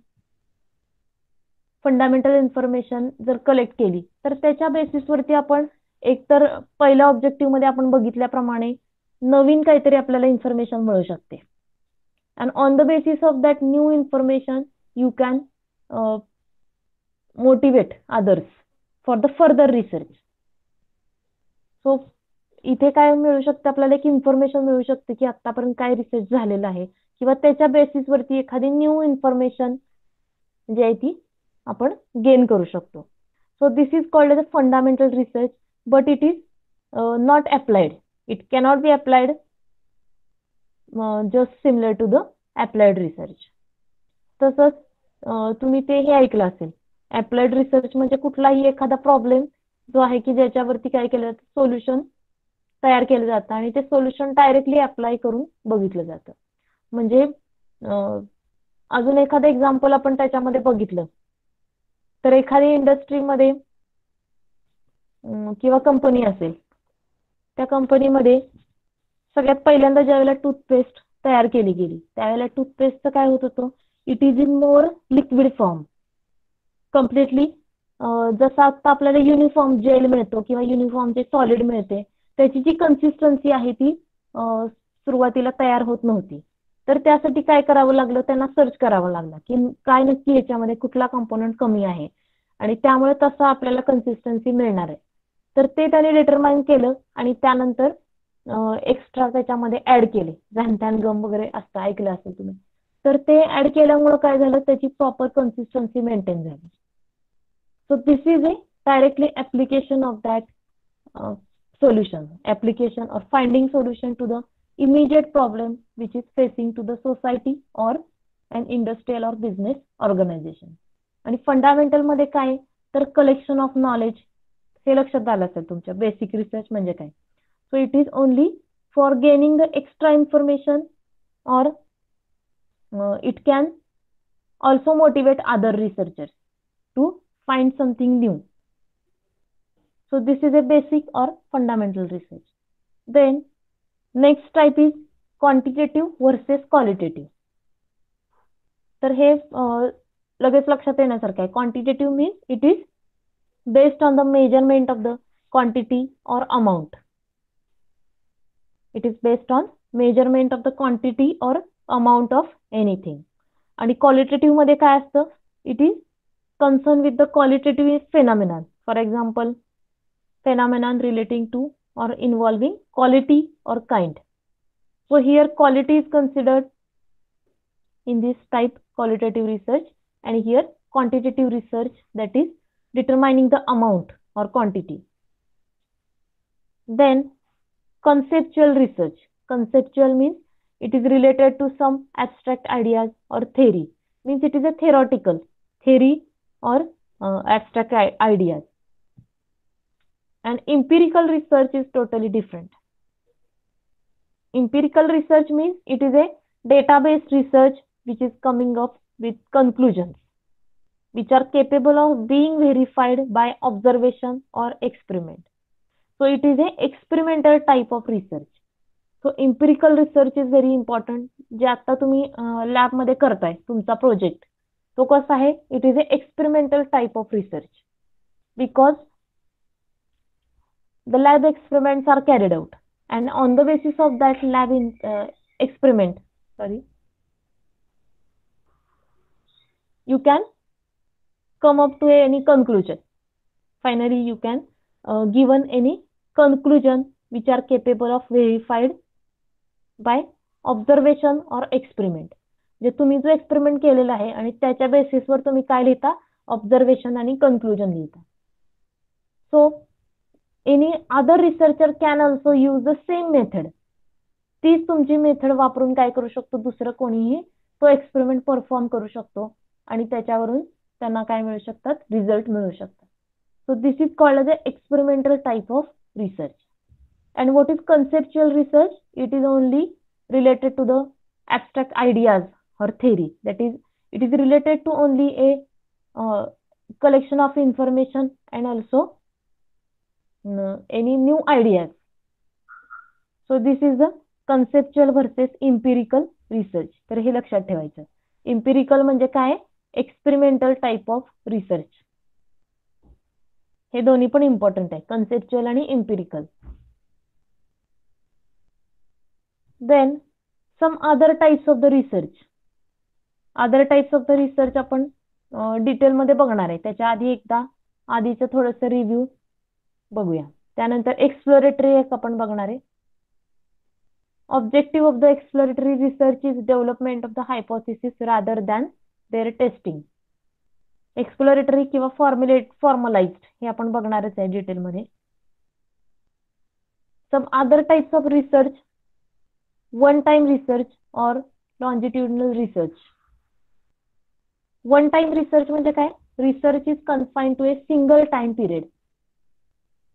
Fundamental information जर कलेक्ट केली तर त्याच्या बेसिसवरती आपण एकतर पहिल्या ऑब्जेक्टिव्ह मध्ये आपण बघितल्याप्रमाणे नवीन काहीतरी आपल्याला इन्फॉर्मेशन मिळू शकते. And on the basis of that new information you can motivate others for the further research. So इथे काय मिळू शकते आपल्याला, एक इन्फॉर्मेशन मिळू शकते की आतापर्यंत काय रिसर्च झालेला आहे किंवा त्याच्या बेसिसवरती एखादी न्यू इन्फॉर्मेशन जी आहे ती आपण गेन करू शकतो. So this is called as a fundamental research, but it is not applied. It cannot be applied just similar to the applied research. तसंच तुम्ही ते हे ऐकलं असेल, अप्लाइड रिसर्च म्हणजे कुठलाही एखादा प्रॉब्लेम जो आहे की ज्याच्यावरती काय केलं जातं, सोल्युशन तयार केलं जातं आणि ते सोल्युशन डायरेक्टली अप्लाय करून बघितलं जातं. म्हणजे अजून एखादं एक्झाम्पल आपण त्याच्यामध्ये बघितलं तर एखादी इंडस्ट्रीमध्ये किंवा कंपनी असेल, त्या कंपनीमध्ये सगळ्यात पहिल्यांदा ज्यावेळेला टूथपेस्ट तयार केली गेली त्यावेळेला टूथपेस्टचं काय होत होतं, it is in more liquid form completely. जसं आता आपल्याला युनिफॉर्म जेल मिळतो किंवा युनिफॉर्म जे सॉलिड मिळते त्याची जी कन्सिस्टन्सी आहे ती सुरुवातीला तयार होत नव्हती. तर त्यासाठी काय करावं लागलं, त्यांना सर्च करावं लागलं की काय नक्की याच्यामध्ये कुठला कंपोनंट कमी आहे आणि त्यामुळे तसं आपल्याला कन्सिस्टन्सी मिळणार आहे. तर ते त्यांनी डिटरमाइन केलं आणि त्यानंतर एक्स्ट्रा त्याच्यामध्ये ऍड केले. झॅन्थॅन गम वगैरे असतं, ऐकलं असेल तुम्ही. तर ते ऍड केल्यामुळे काय झालं, त्याची प्रॉपर कन्सिस्टन्सी मेंटेन झाली. So this is a directly application of that solution, application or finding solution to the immediate problem which is facing to the society or an industrial or business organization. आणि fundamental मध्ये काय, तर collection of knowledge, हे लक्षात आलं असेल तुमच्या. Basic research म्हणजे काय, so it is only for gaining the extra information or it can also motivate other researchers to find something new. So this is a basic or fundamental research. Then next type is quantitative versus qualitative. तर हे लगेच लक्षात येण्यासारखं आहे. Quantitative means it is based on the measurement of the quantity or amount. It is based on measurement of the quantity or amount of anything. आणि qualitative मध्ये काय असतं, it is concerned with the qualitative phenomenon. For example, phenomenon relating to or involving quality or kind. So here quality is considered in this type, qualitative research, and here quantitative research, that is determining the amount or quantity. Then conceptual research. Conceptual means it is related to some abstract ideas or theory. Means it is a theoretical theory or abstract ideas. And empirical research is totally different. Empirical research means it is a data-based research which is coming up with conclusions which are capable of being verified by observation or experiment. So it is a experimental type of research. So empirical research is very important. जे आता तुम्ही lab मध्ये करताय तुमचा project, तो कसा आहे, it is a experimental type of research because the lab experiments are carried out and on the basis of that lab experiment you can come up to any conclusion. Finally you can given any conclusion which are capable of verified by observation or experiment. जे तुम्ही जो experiment केलेला आहे आणि त्याच्या बेसिसवर तुम्ही काय लिहिता, ऑब्झर्वेशन आणि कन्क्लुजन लिहिता. So any other researcher can also use the same method तीच तुमची मेथड वापरून काय करू शकतो, दुसरं कोणीही तो एक्सपेरिमेंट परफॉर्म करू शकतो आणि त्याच्यावरून त्यांना काय मिळू शकतात, रिझल्ट मिळू शकतात. So this is called as a experimental type of research. And what is conceptual research? It is only related to the abstract ideas or theory. That is, it is related to only a collection of information and also any new ideas. So this is the conceptual versus empirical research. तर हे लक्षात ठेवायचं. Empirical म्हणजे काय? Experimental type of research. हे दोन्ही पण important आहे, conceptual आणि empirical. Then some other types of the research. Other types of the research आपण डिटेल मध्ये बघणार आहे. त्याच्या आधी एकदा आधीचं थोडंसं रिव्ह्यू बघूया. त्यानंतर एक्सप्लोरेटरी एक आपण बघणार आहे. Objective of the exploratory research is development of the hypothesis rather than their testing. Exploratory किंवा फॉर्मलाइज्ड हे आपण बघणारच आहे डिटेलमध्ये. Some other types of research, one time research or longitudinal research. One time research म्हणजे काय? Research is confined to a single time period.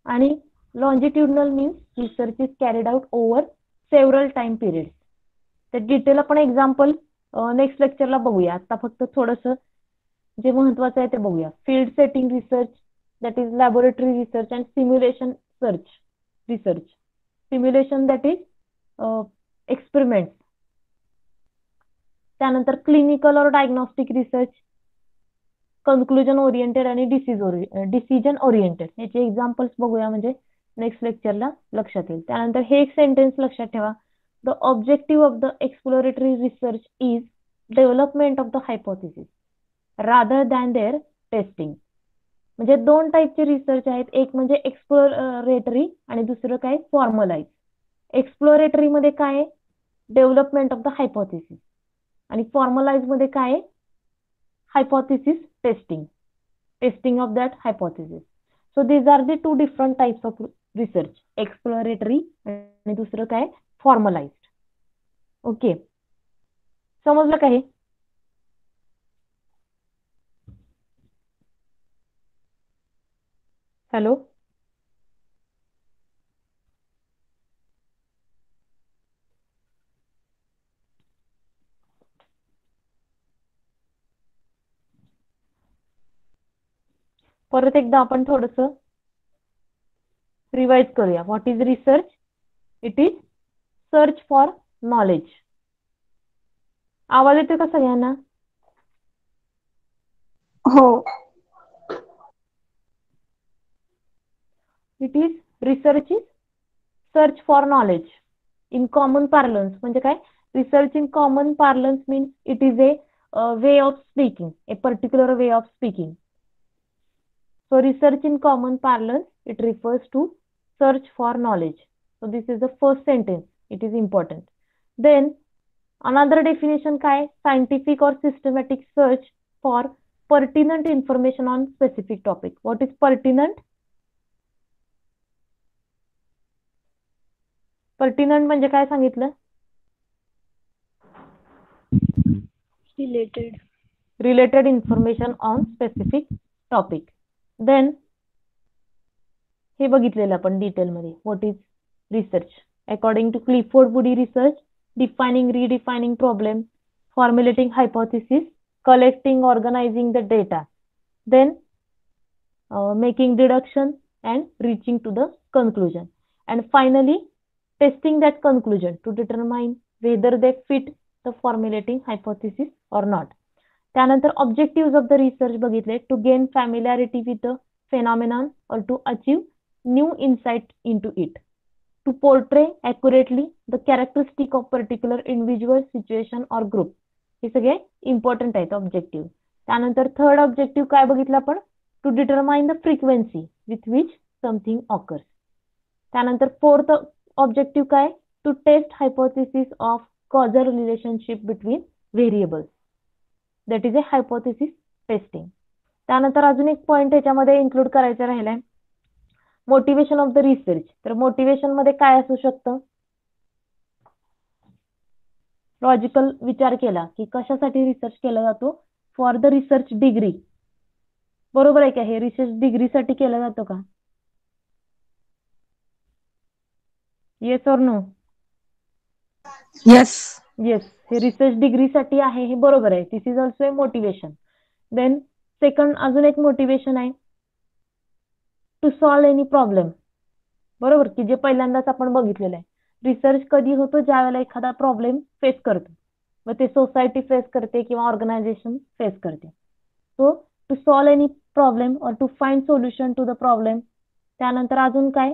आणि longitudinal means research is carried out over several time periods. तर detail आपण example next लेक्चरला बघूया. आता फक्त थोडंसं जे महत्वाचं आहे ते बघूया. Field setting research, that is laboratory research and simulation research. Simulation that is experiment. त्यानंतर क्लिनिकल और डायग्नोस्टिक रिसर्च, कन्क्लुजन ओरिएंटेड आणि डिसिजन ओरिएंटेड. याचे एक्झाम्पल्स बघूया म्हणजे नेक्स्ट लेक्चरला लक्षात येईल. त्यानंतर हे एक सेंटेन्स लक्षात ठेवा. The objective of the exploratory research is development of the hypothesis rather than their testing. म्हणजे दोन टाईपचे रिसर्च आहेत. एक म्हणजे एक्सप्लोरेटरी आणि दुसरं काय, फॉर्मलाइज. एक्सप्लोरेटरी मध्ये काय, डेव्हलपमेंट ऑफ द हायपोथेसिस, आणि फॉर्मलाइज मध्ये काय, hypothesis testing of that hypothesis. So these are the two different types of research, exploratory आणि दुसरं काय, फॉर्मलाइज्ड. ओके, समजलं का हे? हॅलो, परत एकदा आपण थोडंसं रिवाइज करूया. What is research? It is search for knowledge. आवाज येतो का सगळ्यांना? हो. It is research is search for knowledge in common parlance. म्हणजे काय, research in common parlance means it is a way of speaking, a particular way of speaking. So research in common parlance, it refers to search for knowledge. So this is the first sentence. It is important. Then another definition काय, scientific or systematic search for pertinent information on specific topic. What is pertinent? Pertinent म्हणजे काय सांगितलं? Related information on specific topic. Then हे बघितलेलं आपण डिटेलमध्ये. What is research? According to Clifford Woody research, defining, redefining problem, formulating hypothesis, collecting, organising the data, then making deduction and reaching to the conclusion, and finally testing that conclusion to determine whether they fit the formulating hypothesis or not. त्यानंतर objective of the research बघितले. To gain familiarity with the phenomenon or to achieve new insight into it, to portray accurately the characteristic of particular individual, situation or group. हे सगळे important आहेत objective. त्यानंतर third objective काय बघितलं आपण? To determine the frequency with which something occurs. त्यानंतर fourth objective काय? To test hypothesis of causal relationship between variables. That is a hypothesis testing. त्यानंतर अजून एक पॉइंट याच्यामध्ये इन्क्लूड करायचं राहिलाय, मोटिवेशन ऑफ द रिसर्च. तर मोटिवेशन मध्ये काय असू शकतं? लॉजिकल विचार केला की कशासाठी रिसर्च केला जातो, फॉर द रिसर्च डिग्री. बरोबर आहे का? हे रिसर्च डिग्रीसाठी केलं जातं का? Yes or no? Yes. Yes, हे रिसर्च डिग्रीसाठी आहे, हे बरोबर आहे. This is also a motivation. Then second अजून एक मोटिवेशन आहे, टू सॉल्व्ह एनी प्रॉब्लेम. बरोबर, की जे पहिल्यांदाच आपण बघितलेलं आहे. रिसर्च कधी होतो? ज्या वेळेला एखादा प्रॉब्लेम फेस करतो, मग ते सोसायटी फेस करते किंवा ऑर्गनायझेशन फेस करते. So to solve any problem or to find solution to the problem. त्यानंतर अजून काय?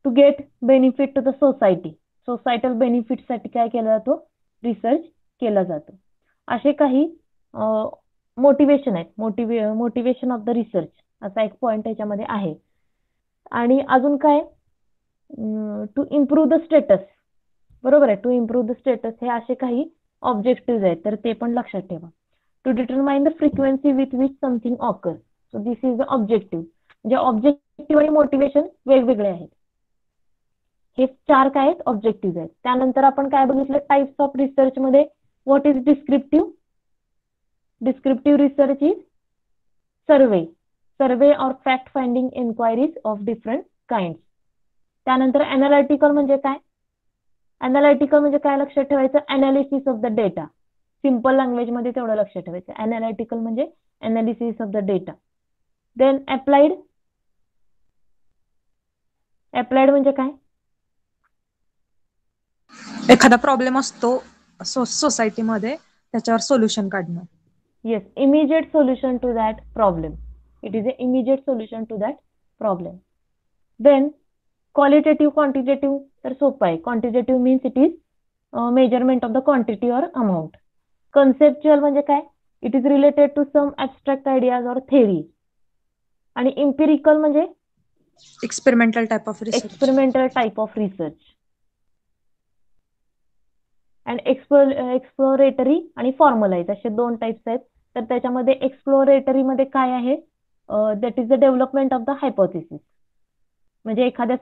To get benefit to the society. Societal बेनिफिटसाठी काय केला जातो? रिसर्च केला जातो. असे काही मोटिवेशन आहेत. मोटिवेशन ऑफ द रिसर्च असा एक पॉइंट याच्यामध्ये आहे. आणि अजून काय? To improve the status. बरोबर आहे, टू इम्प्रूव्ह द स्टेटस हे असे काही ऑब्जेक्टिव्ह आहेत, तर ते पण लक्षात ठेवा. To determine the frequency with which something occur. So this is the objective. म्हणजे ऑब्जेक्टिव्ह आणि मोटिवेशन वेगवेगळे आहेत. हे 4 काय आहेत? ऑब्जेक्टिव्ह आहेत. त्यानंतर आपण काय बघितलं? टाइप्स ऑफ रिसर्च मध्ये what is descriptive? Descriptive research is survey or fact finding inquiries of different kind. त्यानंतर अनालिटिकल म्हणजे काय? अनालिटिकल म्हणजे काय लक्षात ठेवायचं? Analysis of the data. Simple language मध्ये तेवढं लक्षात ठेवायचं. अनालिटिकल म्हणजे analysis of the data. Then applied. Applied म्हणजे काय? एखादा प्रॉब्लेम असतो सोसायटीमध्ये, त्याच्यावर सोल्युशन काढणं. Yes, immediate solution to that problem. It is an immediate solution to that problem. Then qualitative, quantitative तर सोपं आहे. Quantitative means it is measurement of the quantity or amount. Conceptual म्हणजे काय? It is related to some abstract ideas or theory. आणि empirical म्हणजे experimental type of research. experimental type of research. And exploratory आणि formalise असे 2 types आहेत. तर त्याच्यामध्ये exploratory मध्ये काय आहे? That is the development of the hypothesis. म्हणजे एखाद्या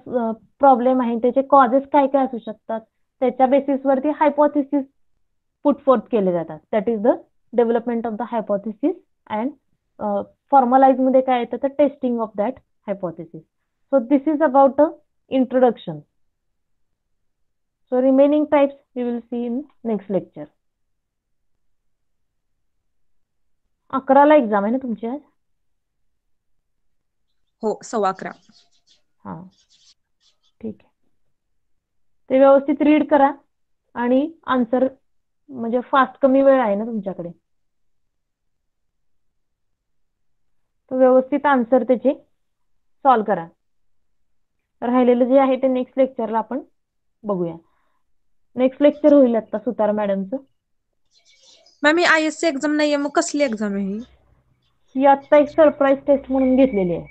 प्रॉब्लेम आहे, त्याचे कॉजेस काय काय असू शकतात, त्याच्या बेसिसवरती हायपोथेसिस पुट फोर्थ केले जातात. That is the development of the hypothesis. And formalize मध्ये काय येतं? तर testing of that hypothesis. So this is about the introduction. So remaining types we will see in next lecture. 11ला exam आहे ना तुमची आज? हो, 11:15. हा, ठीक आहे. ते व्यवस्थित रीड करा आणि आन्सर म्हणजे फास्ट, कमी वेळ आहे ना तुमच्याकडे, तर व्यवस्थित आन्सर त्याचे सॉल्व करा. राहिलेलं जे आहे ते नेक्स्ट लेक्चरला आपण बघूया. नेक्स्ट लेक्चर होईल आता सुतार मॅडमचं. मॅम ही ISC एक्झाम नाहीये, मग कसली एक्झाम आहे ही? ही आत्ता एक सरप्राईज टेस्ट म्हणून घेतलेली आहे.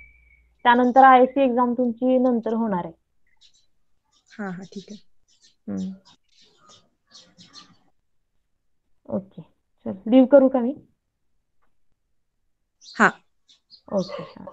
त्यानंतर ISC एक्झाम तुमची नंतर होणार आहे. हा हा, ठीक आहे. ओके, चल लीव करू का मी? हा. ओके, हा.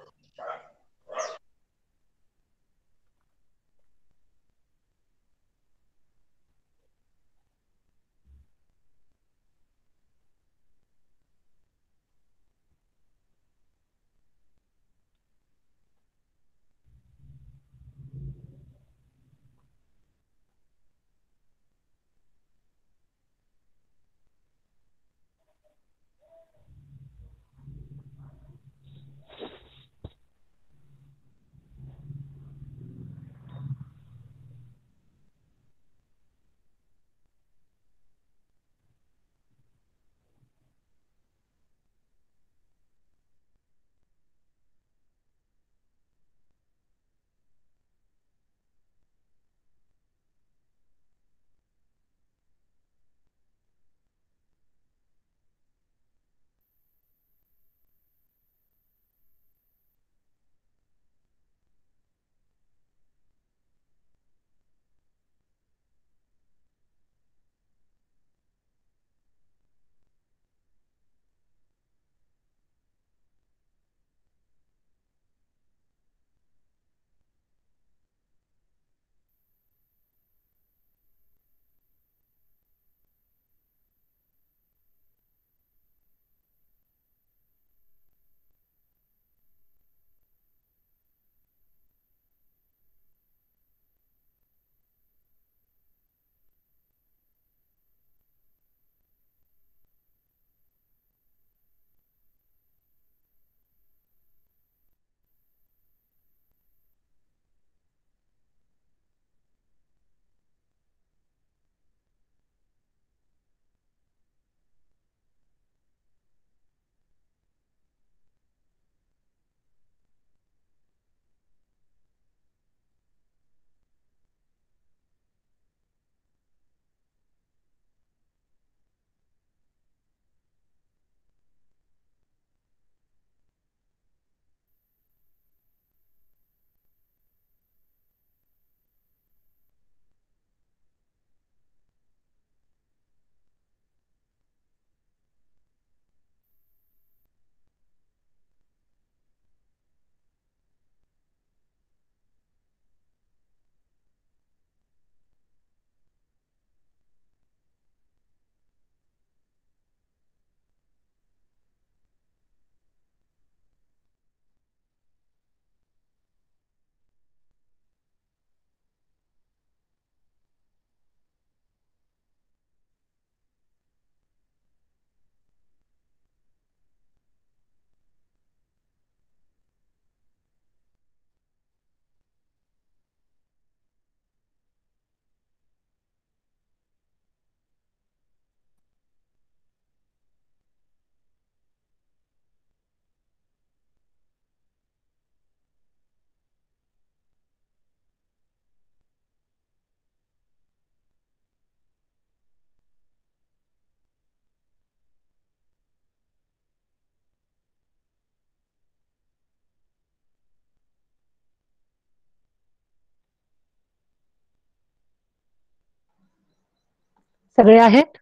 सगळे आहेत?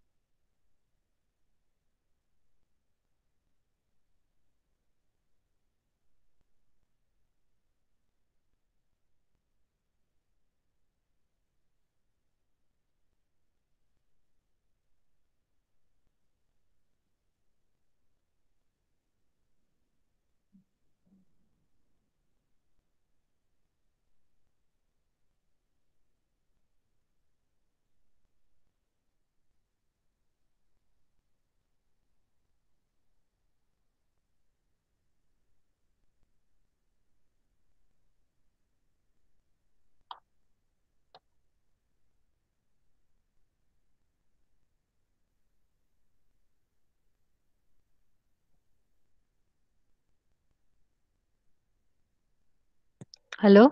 हॅलो.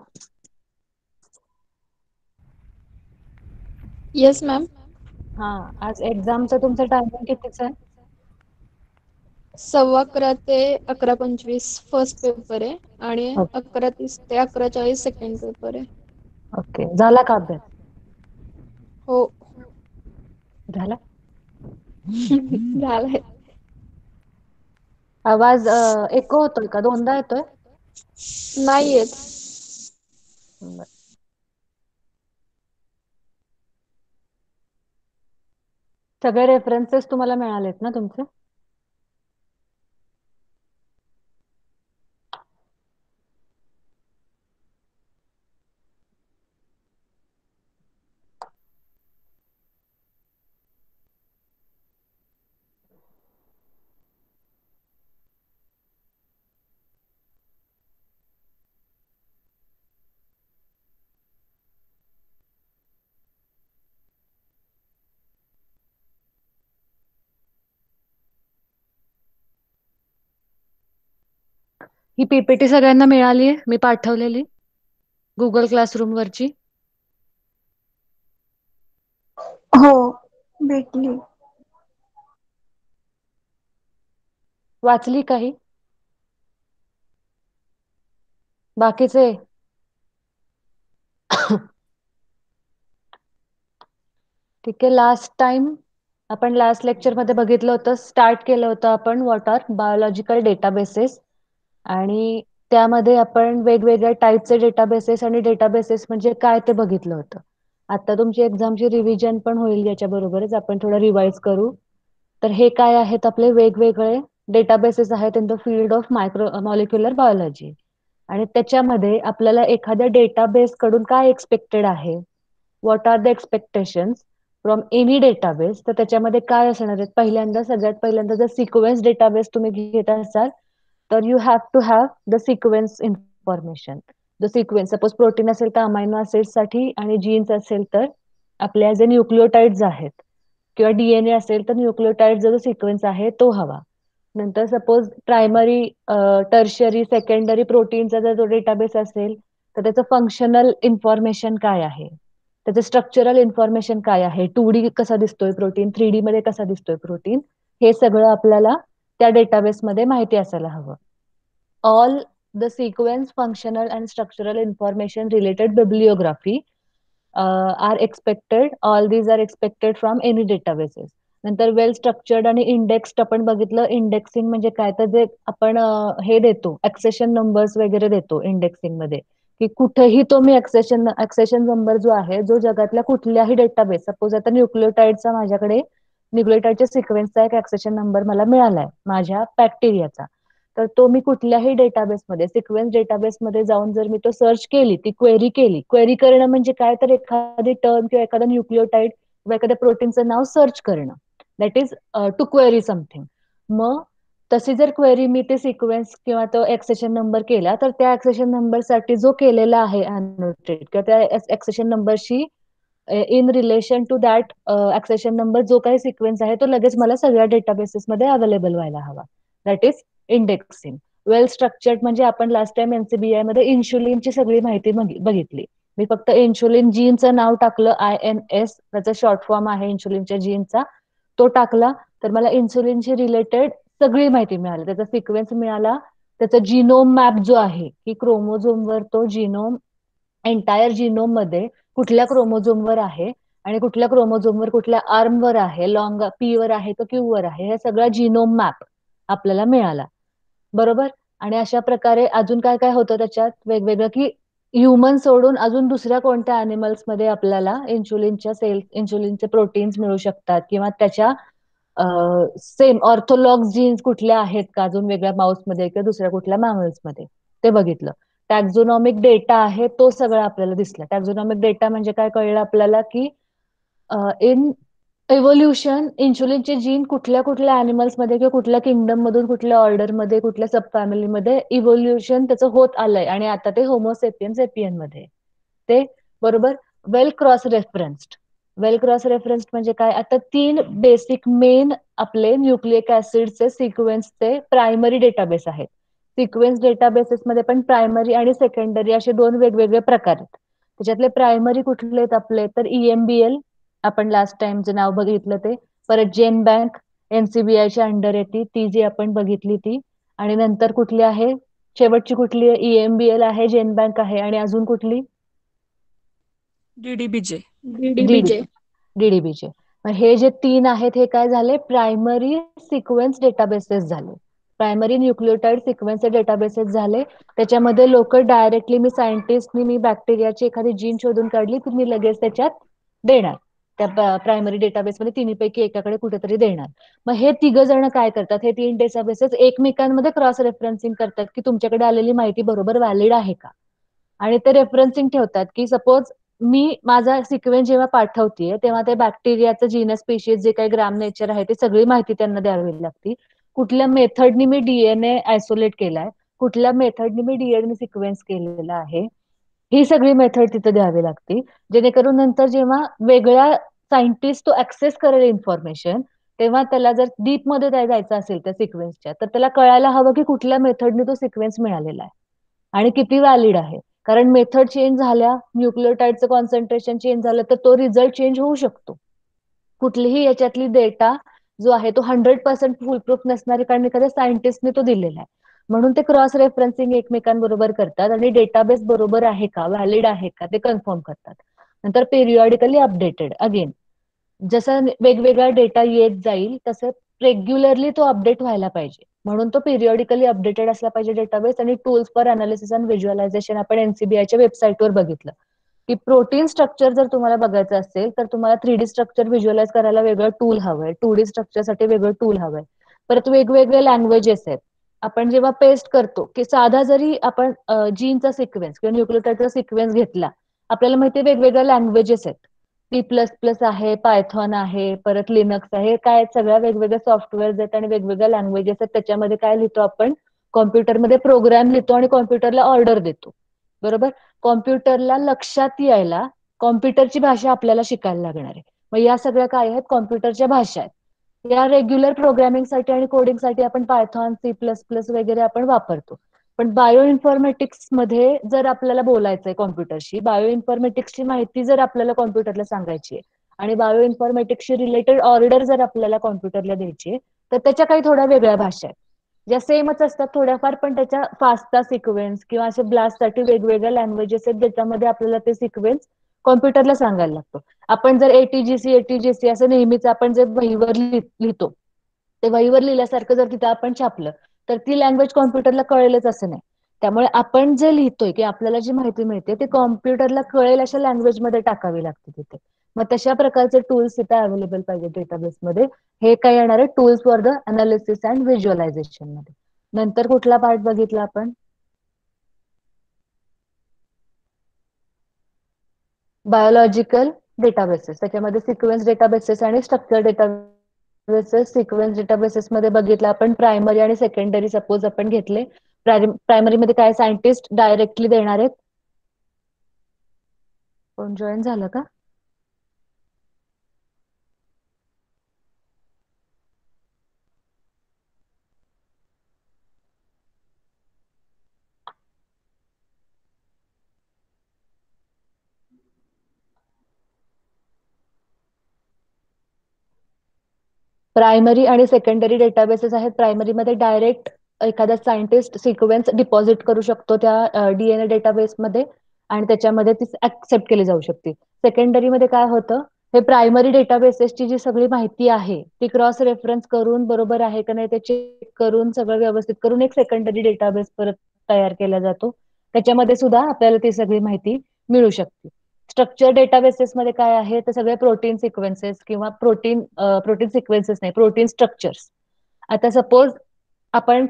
Yes ma'am. हा, आज एक्झामचं तुमचं टायमिंग कितीचं आहे? 11:15 ते 11:25 फर्स्ट पेपर आहे आणि ओके. 11:30 ते 11:40 सेकंड पेपर आहे. ओके, झाला का अभ्यास? हो. झाला. झालंय. आवाज एको होतोय का? दोनदा येतोय? नाही येत. बरं. सगळे रेफरन्सेस तुम्हाला मिळालेत ना तुमचे? ही पीपीटी सगळ्यांना मिळाली आहे मी पाठवलेली गुगल क्लासरूम वरची? हो, भेटली. वाचली काही? बाकीचे ठीक आहे. लास्ट टाइम आपण लास्ट लेक्चर मध्ये बघितलं होतं, स्टार्ट केलं होतं आपण व्हॉट आर बायोलॉजिकल डेटाबेसेस, आणि त्यामध्ये आपण वेगवेगळ्या टाईपचे डेटाबेसेस आणि डेटाबेसेस म्हणजे काय ते बघितलं होतं. आता तुमची एक्झामची रिव्हिजन पण होईल, याच्याबरोबरच आपण थोडं रिवाइज करू. तर हे काय आहेत आपले वेगवेगळे डेटाबेसेस आहेत in the field of micro molecular biology, आणि त्याच्यामध्ये आपल्याला एखाद्या डेटाबेस कडून काय एक्सपेक्टेड आहे, what are the expectations from any database. तर त्याच्यामध्ये काय असणार आहेत? सगळ्यात पहिल्यांदा जर सिक्वेन्स डेटाबेस तुम्ही घेत असाल तर you have to have the sequence information. The sequence, suppose protein असेल तर अमायनो ऍसिड साठी, आणि जीन्स असेल तर आपल्या जे न्यूक्लिओटाइड्स आहेत, किंवा डीएनए असेल तर न्यूक्लिओटाइडचा जो सिक्वेन्स आहे तो हवा. नंतर सपोज प्रायमरी, टर्शियरी, सेकंडरी प्रोटीनचा जर जो डेटाबेस असेल तर त्याचं फंक्शनल इन्फॉर्मेशन काय आहे, त्याचं स्ट्रक्चरल इन्फॉर्मेशन काय आहे, 2D कसा दिसतोय प्रोटीन, 3D मध्ये कसा दिसतोय प्रोटीन, हे सगळं आपल्याला त्या डेटाबेसमध्ये माहिती असायला हवं. All the sequence, functional and structural information related bibliography are expected, all these are expected from any databases. नंतर वेल स्ट्रक्चर्ड आणि इंडेक्स्ड आपण बघितलं. इंडेक्सिंग म्हणजे काय, तर जे आपण हे देतो, ऍक्सेशन नंबर्स वगैरे देतो इंडेक्सिंग मध्ये, की कुठेही तो मी ऍक्सेशन नंबर जो आहे, जो जगातल्या कुठल्याही डेटाबेस, सपोज आता न्यूक्लिओटाइडचा माझ्याकडे न्यूक्लिओटाइडच्या सिक्वेन्सचा एक ऍक्सेशन नंबर मला मिळालाय माझ्या बॅक्टेरियाचा, तर तो मी कुठल्याही डेटाबेसमध्ये, सिक्वेन्स डेटाबेसमध्ये जाऊन जर मी तो सर्च केली, ती क्वेरी केली. क्वेरी करणं म्हणजे काय, तर एखादी टर्म किंवा एखादा न्यूक्लिओटाइड किंवा एखाद्या प्रोटीनचं नाव सर्च करणं, that is to query something. मग तशी जर क्वेरी मी ते सिक्वेन्स किंवा तो ऍक्सेशन नंबर केला, तर त्या ऍक्सेशन नंबरसाठी जो केलेला आहे अनोटेट, किंवा त्या ऍक्सेशन नंबरशी in relation to that accession number जो काही सिक्वेन्स आहे तो लगेच मला सगळ्या डेटाबेसेसमध्ये अवेलेबल व्हायला हवा. That is indexing. Well structured म्हणजे आपण लास्ट टाइम एनसीबीआय मध्ये इन्शुलिनची सगळी माहिती बघितली. मी फक्त इन्शुलिन जीनचं नाव टाकलं, INS, त्याचा शॉर्ट फॉर्म आहे इन्शुलिनच्या जीनचा, तो टाकला तर मला इन्शुलिनशी रिलेटेड सगळी माहिती मिळाली, त्याचा सिक्वेन्स मिळाला, त्याचा जिनोम मॅप जो आहे की क्रोमोझोमवर तो जिनोम, एंटायर जिनोम मध्ये कुठल्या क्रोमोझोमवर आहे, आणि कुठल्या क्रोमोझोमवर कुठल्या आर्मवर आहे, लॉंग पी वर आहे का क्यू वर आहे, हे सगळा जिनोम मॅप आपल्याला मिळाला. बरोबर. आणि अशा प्रकारे अजून काय काय होतं त्याच्यात वेगवेगळं, की ह्युमन सोडून अजून दुसऱ्या कोणत्या अॅनिमल्स मध्ये आपल्याला इन्शुलिनचे प्रोटीन्स मिळू शकतात, किंवा त्याच्या सेम ऑर्थोलॉग्स जीन्स कुठल्या आहेत का अजून वेगळ्या माउस मध्ये किंवा दुसऱ्या कुठल्या मॅमल्स मध्ये, ते बघितलं. टॅक्झोनॉमिक डेटा आहे तो सगळा आपल्याला दिसला. टॅक्झोनॉमिक डेटा म्हणजे काय कळलं आपल्याला, की इन एव्होल्युशन इन्शुलिनचे जीन कुठल्या कुठल्या अॅनिमल्स मध्ये किंवा कुठल्या किंगडम मधून कुठल्या ऑर्डर मध्ये कुठल्या सब फॅमिलीमध्ये इव्होल्युशन त्याचं होत आलंय, आणि आता ते होमोसेपियन सेपियन मध्ये ते. बरोबर. वेल क्रॉस रेफरन्स्ड. वेल क्रॉस रेफरन्स्ड म्हणजे काय, आता 3 बेसिक मेन आपले न्यूक्लिक ऍसिडचे सिक्वेन्सचे प्रायमरी डेटाबेस आहेत. सिक्वेन्स डेटाबेसेस मध्ये पण प्रायमरी आणि सेकंडरी असे 2 वेगवेगळे प्रकार आहेत. त्याच्यातले प्रायमरी कुठले आहेत आपले, तर EMBL आपण लास्ट टाइम जे नाव बघितलं ते, परत जेन बँक NCBIच्या अंडर येते ती जी आपण बघितली ती, आणि नंतर कुठली आहे शेवटची, कुठली आहे, EMBL आहे, जेन बँक आहे, आणि अजून कुठली, DDBJ. DDBJ. हे जे 3 आहेत हे काय झाले, प्रायमरी सिक्वेन्स डेटाबेसेस झाले. प्रायमरी न्यूक्लियोटाइड सिक्वेन्स डेटाबेसेस झाले. त्याच्यामध्ये लोक डायरेक्टली, मी सायंटिस्टनी मी बॅक्टेरियाची एखादी जीन शोधून काढली की मी लगेच त्याच्यात देणार, त्या प्रायमरी डेटाबेसमध्ये तिन्हीपैकी एकाकडे कुठेतरी देणार. मग हे 3 जण काय करतात, हे 3 डेटाबेसेस एकमेकांमध्ये क्रॉस रेफरन्सिंग करतात की तुमच्याकडे आलेली माहिती बरोबर व्हॅलिड आहे का, आणि ते रेफरन्सिंग ठेवतात की सपोज मी माझा सिक्वेन्स जेव्हा पाठवतेय तेव्हा ते बॅक्टेरियाचं जीनस स्पेशीज जे काही ग्राम नेचर आहे ते सगळी माहिती त्यांना द्यावी लागते. कुठल्या मेथडनी मी DNA आयसोलेट केलाय, कुठल्या मेथडनी मी DNA सिक्वेन्स केलेला आहे, ही सगळी मेथड तिथे द्यावी लागते. जेणेकरून नंतर जेव्हा वेगळ्या सायंटिस्ट तो ऍक्सेस करेल इन्फॉर्मेशन, तेव्हा त्याला जर डीप मध्ये जायचं असेल त्या सिक्वेन्सच्या, तर त्याला कळायला हवं की कुठल्या मेथडने तो सिक्वेन्स मिळालेला आहे आणि किती व्हॅलिड आहे. कारण मेथड चेंज झाल्या, न्यूक्लियोटाइडचं कॉन्सन्ट्रेशन चेंज झालं तर तो रिझल्ट चेंज होऊ शकतो. कुठलीही याच्यातली डेटा जो आहे तो 100% फुल प्रूफ नसणार, कारण एखाद्या सायंटिस्टने तो दिलेला आहे. म्हणून ते क्रॉस रेफरन्सिंग एकमेकांबरोबर करतात आणि डेटाबेस बरोबर आहे का, व्हॅलिड आहे का ते कन्फर्म करतात. नंतर पेरियॉडिकली अपडेटेड. अगेन जसं वेगवेगळा डेटा येत जाईल तसं रेग्युलरली तो अपडेट व्हायला पाहिजे, म्हणून तो पिरियॉडिकली अपडेटेड असला पाहिजे डेटाबेस. आणि tools for analysis and visualisation आपण NCBIच्या वेबसाईटवर बघितलं की प्रोटीन स्ट्रक्चर जर तुम्हाला बघायचं असेल तर तुम्हाला 3D स्ट्रक्चर व्हिज्युअलाइज करायला वेगळं टूल हवंय, 2D स्ट्रक्चरसाठी वेगळं टूल हवंय. परत वेगवेगळे लँग्वेजेस आहेत. आपण जेव्हा पेस्ट करतो की साधा जरी आपण जीनचा सिक्वेन्स किंवा न्यूक्लियोटाइडचा सिक्वेन्स घेतला, आपल्याला माहिती वेगवेगळ्या लँग्वेजेस आहेत. C++ आहे, पायथॉन आहे, परत लिनक्स आहे, काय सगळ्या वेगवेगळ्या सॉफ्टवेअर आहेत आणि वेगवेगळ्या लँग्वेजेस आहेत. त्याच्यामध्ये काय लिहितो आपण, कॉम्प्युटरमध्ये प्रोग्राम लिहितो आणि कॉम्प्युटरला ऑर्डर देतो. बरोबर. कॉम्प्युटरला लक्षात यायला कॉम्प्युटरची भाषा आपल्याला शिकायला लागणार आहे. मग या सगळ्या काय आहेत, कॉम्प्युटरच्या भाषा आहेत. या रेग्युलर प्रोग्रामिंगसाठी आणि कोडिंगसाठी आपण पायथॉन, C++ वगैरे आपण वापरतो. पण बायो इन्फॉर्मॅटिक्स मध्ये जर आपल्याला बोलायचंय कॉम्प्युटरशी, बायो इन्फॉर्मॅटिक्सची माहिती जर आपल्याला कॉम्प्युटरला सांगायची आहे आणि बायो इन्फॉर्मॅटिक्सशी रिलेटेड ऑर्डर जर आपल्याला कॉम्प्युटरला द्यायची, तर त्याच्या काही थोड्या वेगळ्या भाषा आहेत, ज्या सेमच असतात थोड्याफार, पण त्याच्या फास्टचा सिक्वेन्स किंवा असे ब्लास्टसाठी वेगवेगळ्या लँग्वेजेस आहेत ज्याच्यामध्ये आपल्याला ते सिक्वेन्स कॉम्प्युटरला सांगायला लागतो. आपण जर ATGC असं नेहमीच आपण जे वहीवर लिहितो, ते वहीवर लिहिल्यासारखं जर तिथं आपण छापलं तर ती लँग्वेज कॉम्प्युटरला कळेलच असं नाही. त्यामुळे आपण जे लिहितोय की आपल्याला जी माहिती मिळते ते कॉम्प्युटरला कळेल अशा लँग्वेजमध्ये टाकावी लागते तिथे. मग तशा प्रकारचे टूल्स तिथे अवेलेबल पाहिजे डेटाबेसमध्ये. हे काय येणार आहे, tools for the analysis and visualisation मध्ये. नंतर कुठला पार्ट बघितला आपण, बायोलॉजिकल डेटाबेसेस. त्याच्यामध्ये सिक्वेन्स डेटाबेसेस आणि स्ट्रक्चर डेटाबेसेस. सिक्वेन्स डेटाबेसेस मध्ये बघितलं आपण प्रायमरी आणि सेकंडरी. सपोज आपण घेतले प्रायमरी मध्ये काय सायंटिस्ट डायरेक्टली देणार आहेत. कोण जॉईन झालं का? प्रायमरी आणि सेकंडरी डेटाबेसेस आहेत. प्रायमरीमध्ये डायरेक्ट एखादा सायंटिस्ट सिक्वेन्स डिपॉझिट करू शकतो त्या DNA डेटाबेसमध्ये आणि त्याच्यामध्ये ती ऍक्सेप्ट केली जाऊ शकते. सेकंडरीमध्ये काय होतं, हे प्रायमरी डेटाबेसेसची जी सगळी माहिती आहे ती क्रॉस रेफरन्स करून बरोबर आहे का नाही ते चेक करून सगळं व्यवस्थित करून एक सेकंडरी डेटाबेस परत तयार केला जातो. त्याच्यामध्ये सुद्धा आपल्याला ती सगळी माहिती मिळू शकते. स्ट्रक्चर डेटाबेसेस मध्ये काय आहे तर सगळे प्रोटीन सिक्वेन्सेस किंवा प्रोटीन सिक्वेन्सेस नाही, प्रोटीन स्ट्रक्चर्स. आता सपोज आपण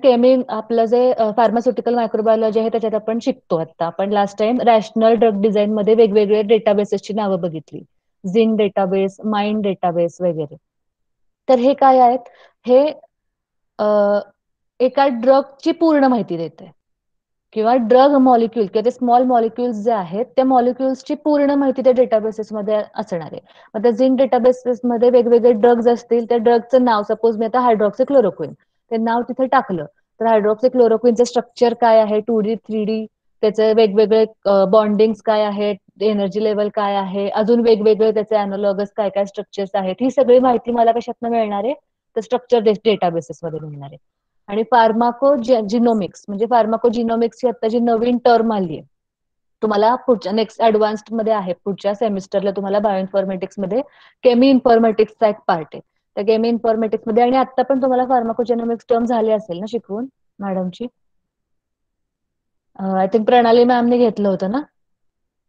आपलं जे फार्मास्युटिकल मायक्रोबायोलॉजी आहे त्याच्यात आपण शिकतो. आता आपण last time rational drug design मध्ये वेगवेगळे डेटाबेसेसची नावं बघितली, झिंक डेटाबेस, माइंड डेटाबेस वगैरे. तर हे काय आहेत, हे एका ड्रगची पूर्ण माहिती देते किंवा ड्रग मॉलिक्यूल किंवा ते स्मॉल मॉलिक्युल्स जे आहेत त्या मॉलिक्युल्सची पूर्ण माहिती त्या डेटाबेसेसमध्ये असणार आहे. मग त्या झिंक डेटाबेसेसमध्ये वेगवेगळे ड्रग्ज असतील, त्या ड्रगचं नाव, सपोज मी आता हायड्रॉक्सिक्लोरोक्विन ते नाव तिथे टाकलं तर हायड्रॉक्सिक्लोरोक्विनचं स्ट्रक्चर काय आहे, 2D 3D, त्याचे वेगवेगळे बॉन्डिंग्स काय आहेत, एनर्जी लेवल काय आहे, अजून वेगवेगळे त्याचे अॅनालॉगस काय काय स्ट्रक्चर्स आहेत, ही सगळी माहिती मला कशातनं मिळणार आहे तर स्ट्रक्चर डेटाबेसेसमध्ये मिळणार आहे. आणि फार्माकोजिनोमिक्स म्हणजे फार्माकोजिनोमिक्सची आता जी नवीन टर्म आली आहे, तुम्हाला पुढच्या नेक्स्ट ऍडव्हान्स्ड मध्ये आहे, पुढच्या सेमिस्टरला तुम्हाला बायोइन्फॉर्मॅटिक्स मध्ये केमी इन्फॉर्मॅटिक्सचा एक पार्ट आहे. त्या केमी इन्फॉर्मॅटिक्स मध्ये आणि आता पण तुम्हाला फार्माकोजेनोमिक्स टर्म झाले असेल ना शिकवून मॅडमची. आय थिंक प्रणाली मॅमने घेतलं होतं ना,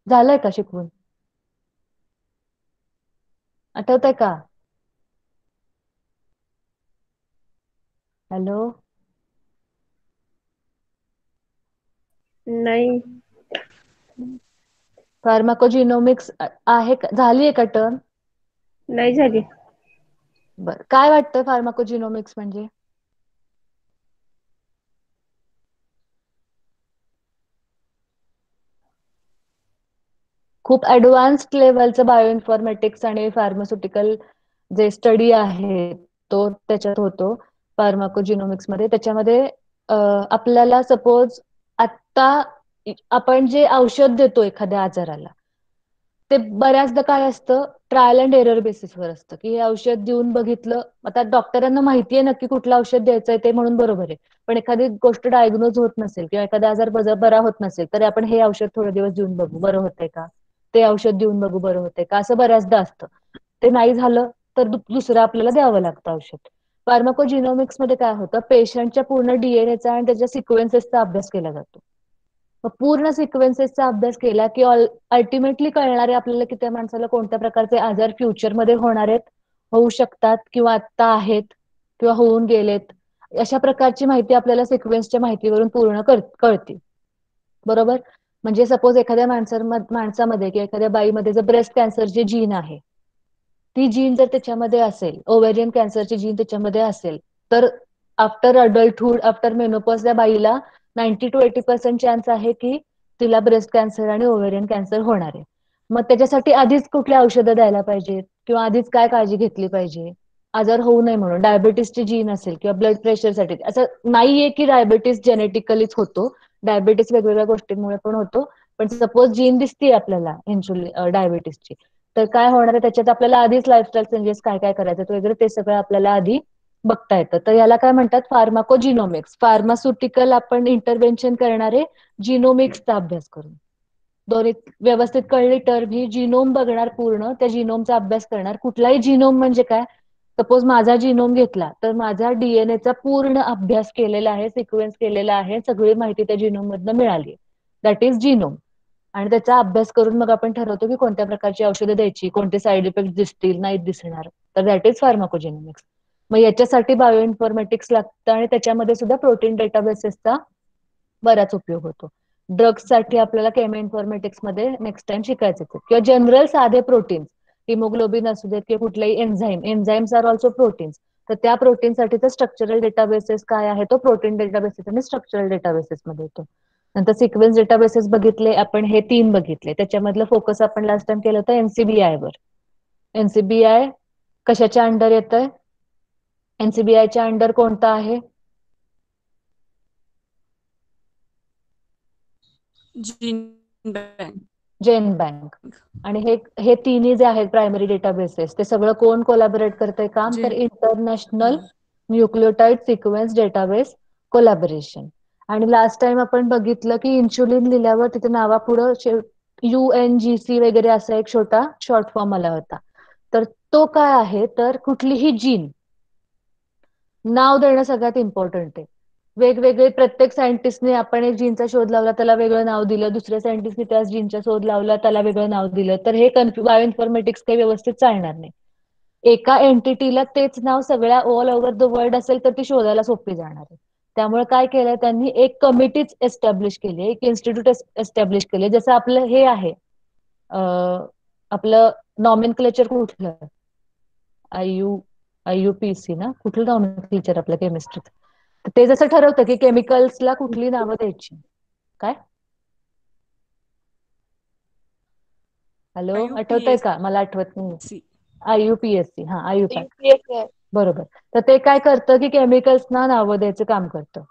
झालंय का शिकवून, आठवतंय का? हॅलो नाही. फार्माकोजिनोमिक्स आहे का, झाली आहे का टर्म? नाही झाली. बरं, काय वाटतं फार्माकोजिनोमिक्स म्हणजे? खूप ऍडव्हान्स्ड लेवलचं बायोइन्फॉर्मॅटिक्स आणि फार्मास्युटिकल जे स्टडी आहे तो त्याच्यात होतो फार्माकोजिनोमिक्स मध्ये. त्याच्यामध्ये आपल्याला सपोज आत्ता आपण जे औषध देतो एखाद्या आजाराला ते बऱ्याचदा काय असतं, ट्रायल अँड एरर बेसिसवर असतं, की हे औषध देऊन बघितलं. आता डॉक्टरांना माहितीये नक्की कुठलं औषध द्यायचंय ते म्हणून बरोबर आहे, पण एखादी गोष्ट डायग्नोज होत नसेल किंवा एखादा आजार बरा होत नसेल तर आपण हे औषध थोडे दिवस देऊन बघू बरं होतंय का, ते औषध देऊन बघू बरं होतंय का, असं बऱ्याचदा असतं. ते नाही झालं तर दुसरं आपल्याला द्यावं लागतं औषध. फार्माकोजिनोमिक्स मध्ये काय होतं, पेशंटच्या पूर्ण डीएनएचा आणि त्याच्या सिक्वेन्सेसचा अभ्यास केला जातो. मग पूर्ण सिक्वेन्सेसचा अभ्यास केला की अल्टिमेटली कळणार आहे आपल्याला की त्या माणसाला कोणत्या प्रकारचे आजार फ्युचरमध्ये होणार आहेत, होऊ शकतात किंवा आत्ता आहेत किंवा होऊन गेलेत. अशा प्रकारची माहिती आपल्याला सिक्वेन्सच्या माहितीवरून पूर्ण कळते. बरोबर. म्हणजे सपोज एखाद्या माणसामध्ये किंवा एखाद्या बाईमध्ये जर ब्रेस्ट कॅन्सरची जीन आहे, ती जीन जर त्याच्यामध्ये असेल, ओव्हेरियन कॅन्सरची जीन त्याच्यामध्ये असेल, तर आफ्टर अडल्टहुड, आफ्टर मेनोपॉज त्या बाईला 90 to 80% चान्स आहे की तिला ब्रेस्ट कॅन्सर आणि ओव्हेरियन कॅन्सर होणार आहे. मग त्याच्यासाठी आधीच कुठली औषधं द्यायला पाहिजेत किंवा आधीच काय काळजी घेतली पाहिजे आजार होऊ नये म्हणून. डायबिटीसची जीन असेल किंवा ब्लड प्रेशरसाठी, असं नाहीये की डायबिटीस जेनेटिकलीच होतो, डायबिटीस वेगवेगळ्या गोष्टींमुळे पण होतो. पण सपोज जीन दिसते आपल्याला इन्शुलिन डायबिटीसची, तर काय होणार आहे त्याच्यात आपल्याला आधीच लाईफस्टाईल चेंजेस काय काय करायचं वगैरे ते सगळं आपल्याला आधी बघता येतं. तर याला काय म्हणतात, फार्माकोजिनोमिक्स. फार्मास्युटिकल आपण इंटरव्हेन्शन करणारे जिनोमिक्सचा अभ्यास करून. दोन्ही व्यवस्थित कळली टर्म ही. जिनोम बघणार पूर्ण, त्या जिनोमचा अभ्यास करणार. कुठलाही जिनोम म्हणजे काय, सपोज माझा जिनोम घेतला तर माझा डीएनएचा पूर्ण अभ्यास केलेला आहे, सिक्वेन्स केलेला आहे, सगळी माहिती त्या जिनोम मधनं मिळाली, दॅट इज जिनोम. आणि त्याचा अभ्यास करून मग आपण ठरवतो की कोणत्या प्रकारची औषधं द्यायची, कोणते साईड इफेक्ट दिसतील नाही दिसणार, तर दॅट इज फार्माकोजेनोमिक्स. मग याच्यासाठी बायोइन्फॉर्मॅटिक्स लागतं आणि त्याच्यामध्ये सुद्धा प्रोटीन डेटाबेसेसचा बराच उपयोग होतो. ड्रग्ससाठी आपल्याला केमी इन्फॉर्मॅटिक्स मध्ये नेक्स्ट टाइम शिकायचं किंवा जनरल साधे प्रोटीन्स, हिमोग्लोबिन असू देत किंवा कुठलाही एन्झाइम्स आर ऑल्सो प्रोटीन्स, तर त्या प्रोटीनसाठीचा स्ट्रक्चरल डेटाबेसेस काय आहे तो प्रोटीन डेटाबेसेस आणि स्ट्रक्चरल डेटाबेसेस मध्ये येतो. नंतर सिक्वेन्स डेटाबेसेस बघितले आपण, हे 3 बघितले. त्याच्यामधलं फोकस आपण लास्ट टाइम केलं होतं एनसीबीआय वर. एनसीबीआय कशाच्या अंडर येतंय, एनसीबीआयच्या अंडर कोणता आहे? Gene bank. GenBank. आणि हे तिन्ही जे आहेत प्रायमरी डेटाबेसेस, ते सगळं कोण कोलॅबोरेट करतंय काम, तर international nucleotide sequence database collaboration. आणि लास्ट टाइम आपण बघितलं की इन्शुलिन लिहिल्यावर तिथे नावापुढं UNGC वगैरे असा एक छोटा शॉर्ट फॉर्म आला होता. तर तो काय आहे, तर कुठलीही जीन नाव देणं सगळ्यात इम्पॉर्टंट आहे. वेगवेगळे प्रत्येक सायंटिस्टने आपण एक जीनचा शोध लावला त्याला वेगळं नाव दिलं, दुसऱ्या सायंटिस्टने त्याच जीनचा शोध लावला त्याला वेगळं नाव दिलं, तर हे बायो इन्फॉर्मेटिक्स काही व्यवस्थित चालणार नाही. एका एंटिटीला तेच नाव सगळ्या ऑल ओव्हर द वर्ल्ड असेल तर ती शोधायला सोपी जाणार आहे. त्यामुळे काय केलंय त्यांनी, एक कमिटीच एस्टॅब्लिश केली, एक इन्स्टिट्यूट एस्टॅब्लिश केले. जसं आपलं हे आहे आपलं नॉमेनक्लेचर कुठलं, IUPAC ना, कुठलं नॉमेनक्लेचर आपलं केमिस्ट्रीत, ते जसं ठरवतं की केमिकल्सला कुठली नावं द्यायची. काय हॅलो, आठवतंय का? मला आठवत नाही. IUPAC, हा IUPAC, बरोबर. तर ते काय करतं की केमिकल्सना नावं द्यायचं काम करतं,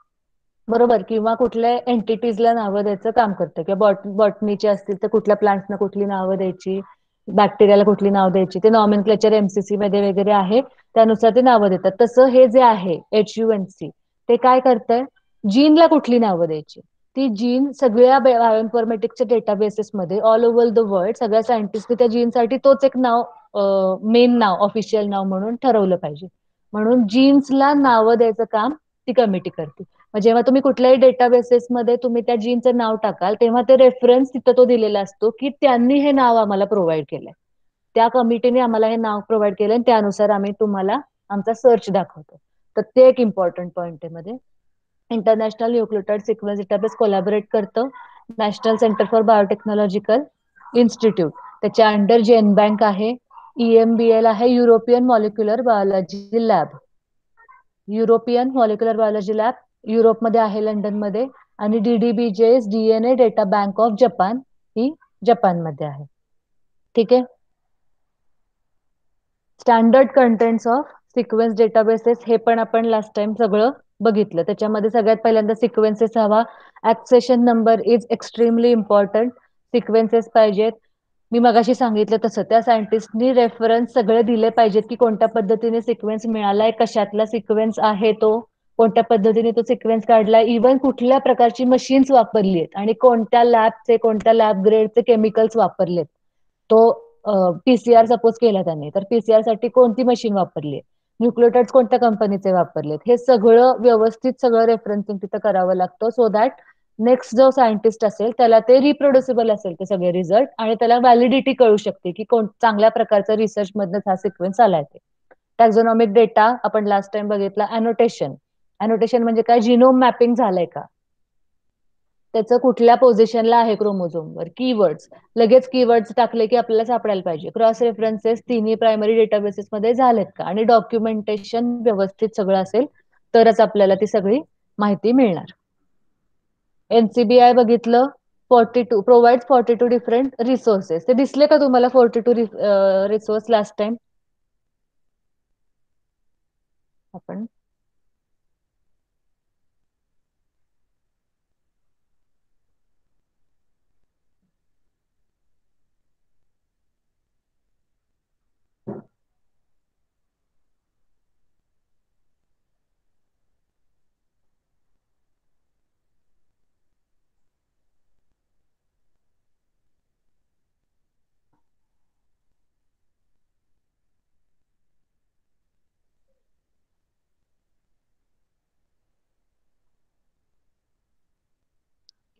बरोबर, किंवा कुठल्या एंटिटीजला नावं द्यायचं काम करतं, किंवा बॉटनीचे असतील तर कुठल्या प्लांट्सना कुठली नावं द्यायची, बॅक्टेरियाला कुठली नाव द्यायची, ते नॉमेनक्लेचर MCC मध्ये वगैरे आहे, त्यानुसार ते नावं देतात. तसं हे जे आहे HUNC, ते काय करतंय, जीनला कुठली नावं द्यायची, ती जीन सगळ्या बायोइन्फॉर्मेटिक्सच्या डेटाबेसेसमध्ये ऑल ओव्हर द वर्ल्ड सगळ्या सायंटिस्टने त्या जीनसाठी तोच एक नाव, मेन नाव, ऑफिशियल नाव म्हणून ठरवलं पाहिजे. म्हणून जीन्सला नावं द्यायचं काम ती कमिटी करते. जेव्हा तुम्ही कुठल्याही डेटाबेसेसमध्ये तुम्ही त्या जीनचं नाव टाकाल तेव्हा ते रेफरन्स तिथं तो दिलेला असतो की त्यांनी हे नाव आम्हाला प्रोव्हाइड केलंय, त्या कमिटीने आम्हाला हे नाव प्रोव्हाइड केलंय आणि त्यानुसार आम्ही तुम्हाला आमचा सर्च दाखवतो. तर ते एक इम्पॉर्टंट पॉईंट आहे मध्ये. International nucleotide sequence database collaborate करतं national centre for biotechnological institute, त्याच्या अंडर जेनबँक आहे, EMBL आहे, European molecular biology lab, European molecular biology lab युरोपमध्ये आहे, लंडनमध्ये, आणि DDBJ's DNA data bank of Japan ही जपानमध्ये आहे. ठीक आहे. Standard contents of sequence databases हे पण आपण लास्ट टाइम सगळं बघितलं. त्याच्यामध्ये सगळ्यात पहिल्यांदा सिक्वेन्सेस हवा, accession number is extremely important, sequences पाहिजेत. मी मगाशी सांगितलं तसं त्या सायंटिस्टनी रेफरन्स सगळे दिले पाहिजेत की कोणत्या पद्धतीने सिक्वेन्स मिळालाय, कशातला सिक्वेन्स आहे तो, कोणत्या पद्धतीने तो सिक्वेन्स काढलाय, इव्हन कुठल्या प्रकारची मशीन्स वापरली आहेत आणि कोणत्या लॅबचे, कोणत्या लॅब ग्रेडचे केमिकल्स वापरलेत. तो PCR सपोज केला त्यांनी, तर PCR साठी कोणती मशीन वापरली, न्यूक्लियोटाइड्स कोणत्या कंपनीचे वापरलेत, हे सगळं व्यवस्थित सगळं रेफरन्सिंग तिथं करावं लागतं. सो दॅट नेक्स्ट जो सायंटिस्ट असेल त्याला ते रिप्रोड्युसिबल असेल ते सगळे रिझल्ट, आणि त्याला व्हॅलिडिटी कळू शकते की चांगल्या प्रकारचा रिसर्च मधनच हा सिक्वेन्स आलाय. ते टॅक्झॉनॉमिक डेटा आपण लास्ट टाइम बघितला. अॅनोटेशन म्हणजे काय, जिनोम मॅपिंग झालंय का, त्याचं कुठल्या पोझिशनला आहे क्रोमोझोमवर, कीवर्ड्स, लगेच कीवर्ड्स टाकले की आपल्याला सापडायला पाहिजे. क्रॉस रेफरन्सेस तिन्ही प्रायमरी डेटाबेसेस मध्ये झालेत का, आणि डॉक्युमेंटेशन व्यवस्थित सगळं असेल तरच आपल्याला ती सगळी माहिती मिळणार. NCBI बघितलं, 42 प्रोव्हाइड 42 डिफरंट रिसोर्सेस. ते दिसले का तुम्हाला 42 रिसोर्स लास्ट टाइम आपण?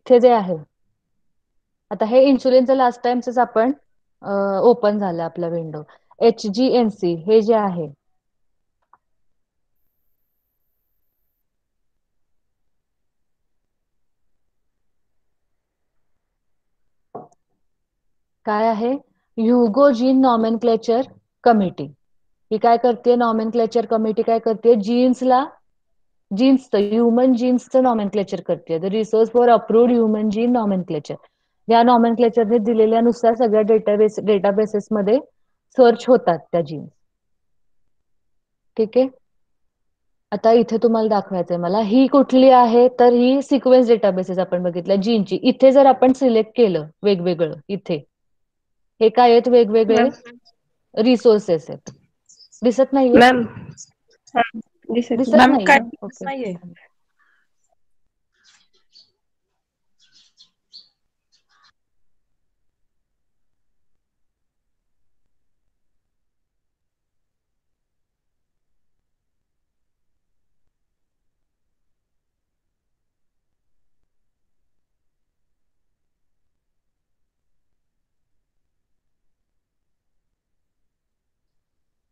इथे जे आहे आता हे इन्शुलिनचं लास्ट टाइमच आपण ओपन झालं आपला विंडो. HGNC हे जे आहे काय आहे, ह्युगो जीन नॉमेनक्लेचर कमिटी. ही काय करते, नॉमेनक्लेचर कमिटी काय करते, जीन्सचं ह्युमन जीन्सचं नॉमेनक्लेचर करते. The resource for approved human gene nomenclature. या नॉमेनक्लेचरने दिलेल्यानुसार सगळ्या डेटाबेसेस मध्ये सर्च होतात त्या जीन्स. ठीक आहे. आता इथे तुम्हाला दाखवायचंय मला, ही कुठली आहे, तर ही सिक्वेन्स डेटाबेसेस आपण बघितल्या जीनची. इथे जर आपण सिलेक्ट केलं वेगवेगळं, इथे हे काय आहेत, वेगवेगळे रिसोर्सेस आहेत. दिसत नाहीये, मॅम दिसत दिसत मॅम काय नाहीये. दिसत ओके, नाहीये.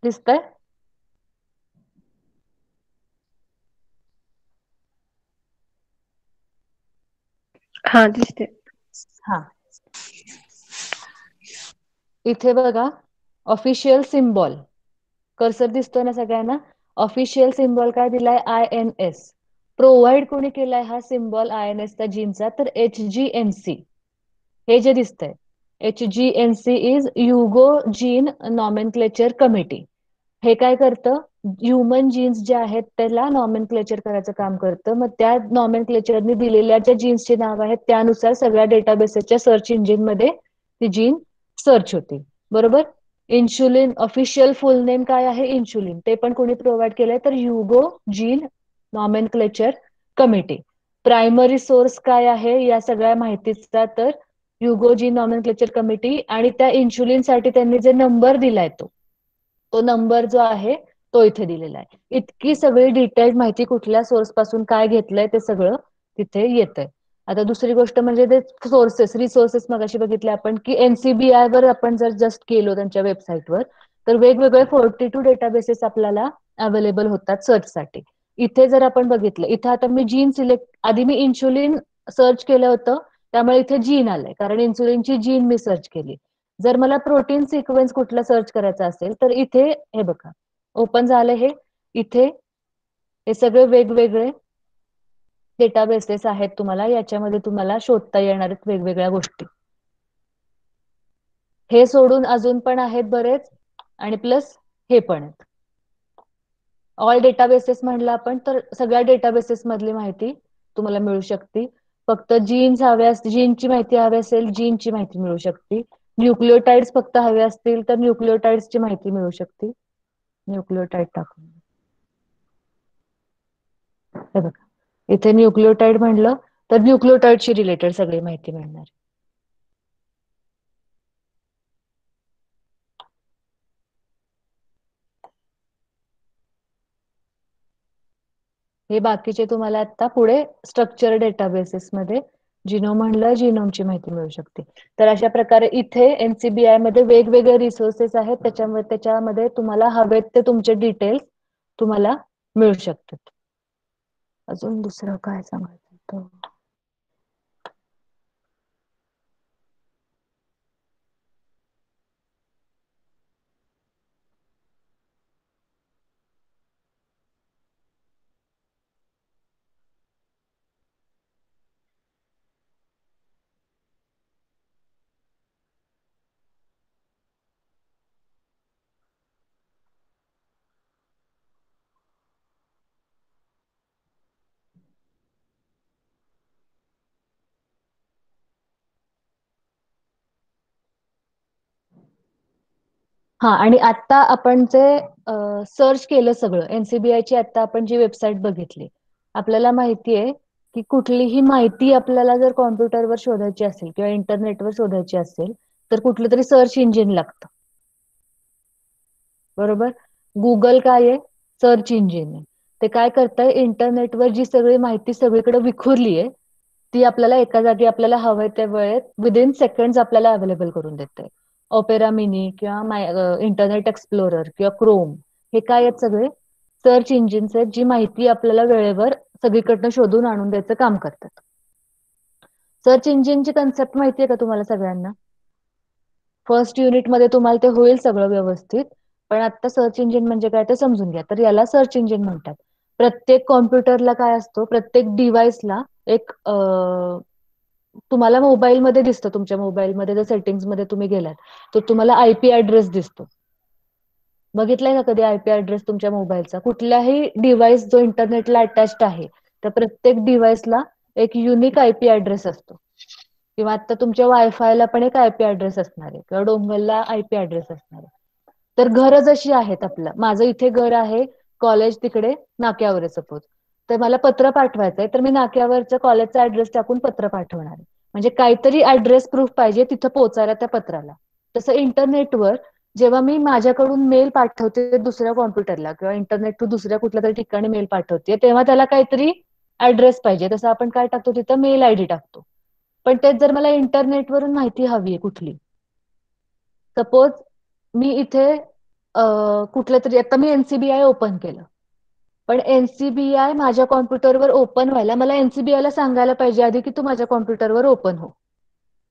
दिसतंय? हा दिसते. हा, इथे बघा ऑफिशियल सिम्बॉल कर्सर दिसतोय ना सगळ्यांना. ऑफिशियल सिम्बॉल काय दिलाय? INS. प्रोव्हाइड कोणी केलाय हा सिम्बॉल INS चा जीनचा? तर HGNC. हे जे दिसतंय HGNC is Hugo gene nomenclature committee. हे काय करतं? ह्युमन जीन्स जे आहेत त्याला नॉमेनक्लेचर करायचं काम करतं. मग त्या नॉमेनक्लेचरने दिलेल्या ज्या जीन्सची नाव आहेत त्यानुसार सगळ्या डेटाबेसेसच्या सर्च इंजिन मध्ये ती जीन सर्च होते. बरोबर? इन्शुलिन ऑफिशियल फुल नेम काय आहे? इन्शुलिन. ते पण कोणी प्रोव्हाइड केलंय? तर Hugo gene nomenclature committee. Primary source काय आहे या सगळ्या माहितीचा? तर ह्युगो जीन नॉमेनक्लेचर कमिटी. आणि त्या इन्शुलिनसाठी त्यांनी जे नंबर दिलाय तो नंबर जो आहे तो इथे दिलेला आहे. इतकी सगळी डिटेल्ड माहिती कुठल्या सोर्स पासून काय घेतलंय ते सगळं तिथे येतंय. आता दुसरी गोष्ट म्हणजे ते सोर्सेस, रिसोर्सेस मगाशी बघितले आपण की NCBI वर आपण जर जस्ट गेलो त्यांच्या वेबसाईटवर तर वेगवेगळे 42 डेटाबेसेस आपल्याला अवेलेबल होतात सर्चसाठी. इथे जर आपण बघितलं, इथे आता मी जीन सिलेक्ट, आधी मी इन्शुलिन सर्च केलं होतं त्यामुळे इथे जीन आलंय कारण इन्सुलिनची जीन मी सर्च केली. जर मला प्रोटीन सिक्वेन्स कुठला सर्च करायचा असेल तर इथे हे बघा ओपन झालं. हे इथे हे सगळे वेगवेगळे डेटाबेसेस आहेत. तुम्हाला याच्यामध्ये तुम्हाला शोधता येणार आहेत वेगवेगळ्या गोष्टी. हे सोडून अजून पण आहेत बरेच आणि प्लस हे पण आहेत. ऑल डेटाबेसेस म्हणलं आपण तर सगळ्या डेटाबेसेस मधली माहिती तुम्हाला मिळू शकते. फक्त जीन्स हव्या, जीनची माहिती हवी असेल जीनची माहिती मिळू शकते. न्यूक्लिओटाइड्स फक्त हवे असतील तर न्यूक्लिओटाइड्सची माहिती मिळू शकते. न्यूक्लिओटाइड टाकून हे बघा इथे न्यूक्लिओटाइड म्हणलं तर न्यूक्लिओटाइडशी रिलेटेड सगळी माहिती मिळणार. हे बाकीचे तुम्हाला आता पुढे स्ट्रक्चर डेटाबेसेस मध्ये जिनोम म्हणलं जिनोमची माहिती मिळू शकते. तर अशा प्रकारे इथे NCBI मध्ये वेगवेगळे रिसोर्सेस आहेत. त्याच्यामध्ये तुम्हाला हवेत ते तुमचे डिटेल्स तुम्हाला मिळू शकतात. अजून दुसरं काय सांगायचं होतं? हा, आणि आता आपण जे सर्च केलं सगळं NCBI ची आता आपण जी वेबसाईट बघितली, आपल्याला माहितीये की कुठलीही माहिती आपल्याला जर कॉम्प्युटरवर शोधायची असेल किंवा इंटरनेटवर शोधायची असेल तर कुठलं तरी सर्च इंजिन लागतं. बरोबर? गुगल काय आहे? सर्च इंजिन आहे. ते काय करतंय? इंटरनेटवर जी सगळी माहिती सगळीकडे विखुरली आहे ती आपल्याला एका जागी आपल्याला हवंय त्या वेळेत विदिन सेकंड्स आपल्याला अवेलेबल करून देते. ओपेरा मिनी किंवा इंटरनेट एक्सप्लोरर किंवा क्रोम हे काय आहेत? सगळे सर्च इंजिन्स आहेत जी माहिती आपल्याला वेळेवर सगळीकडनं शोधून आणून द्यायचं काम करतात. सर्च इंजिनची कन्सेप्ट माहितीये का तुम्हाला सगळ्यांना? फर्स्ट युनिट मध्ये तुम्हाला ते होईल सगळं व्यवस्थित, पण आता सर्च इंजिन म्हणजे काय ते समजून घ्या. तर याला सर्च इंजिन म्हणतात. प्रत्येक कॉम्प्युटरला काय असतो? प्रत्येक डिव्हाइसला एक तुम्हाला मोबाईलमध्ये दिसतं, तुमच्या मोबाईलमध्ये जर सेटिंग्स मध्ये तुम्ही गेलात तर तुम्हाला IP ऍड्रेस दिसतो. बघितलाय का कधी IP ऍड्रेस तुमच्या मोबाईलचा? कुठलाही डिव्हाइस जो इंटरनेटला अटॅच्ड आहे तर प्रत्येक डिव्हाइसला एक युनिक IP ऍड्रेस असतो. किंवा आता तुमच्या वायफायला पण एक IP ऍड्रेस असणार आहे किंवा डोंगलला IP ऍड्रेस असणार आहे. तर घरं जशी आहेत, आपलं माझं इथे घर आहे, कॉलेज तिकडे नाक्यावर आहे सपोज, तर मला पत्र पाठवायचंय तर मी नाक्यावरच्या कॉलेजचा ऍड्रेस टाकून पत्र पाठवणार आहे. म्हणजे काहीतरी ऍड्रेस प्रूफ पाहिजे तिथं पोहोचायला त्या पत्राला. तसं इंटरनेटवर जेव्हा मी माझ्याकडून मेल पाठवते दुसऱ्या कॉम्प्युटरला किंवा इंटरनेट थ्रू दुसऱ्या कुठल्या तरी ठिकाणी मेल पाठवते तेव्हा त्याला काहीतरी ऍड्रेस पाहिजे. तसं आपण काय टाकतो तिथं? मेल ID टाकतो. पण तेच जर मला इंटरनेटवरून माहिती हवी आहे कुठली, सपोज मी इथे कुठलं तरी, आता मी एनसीबीआय ओपन केलं, पण एनसीबीआय माझ्या कॉम्प्युटरवर ओपन व्हायला मला एनसीबीआय ला सांगायला पाहिजे आधी की तू माझ्या कॉम्प्युटरवर ओपन हो,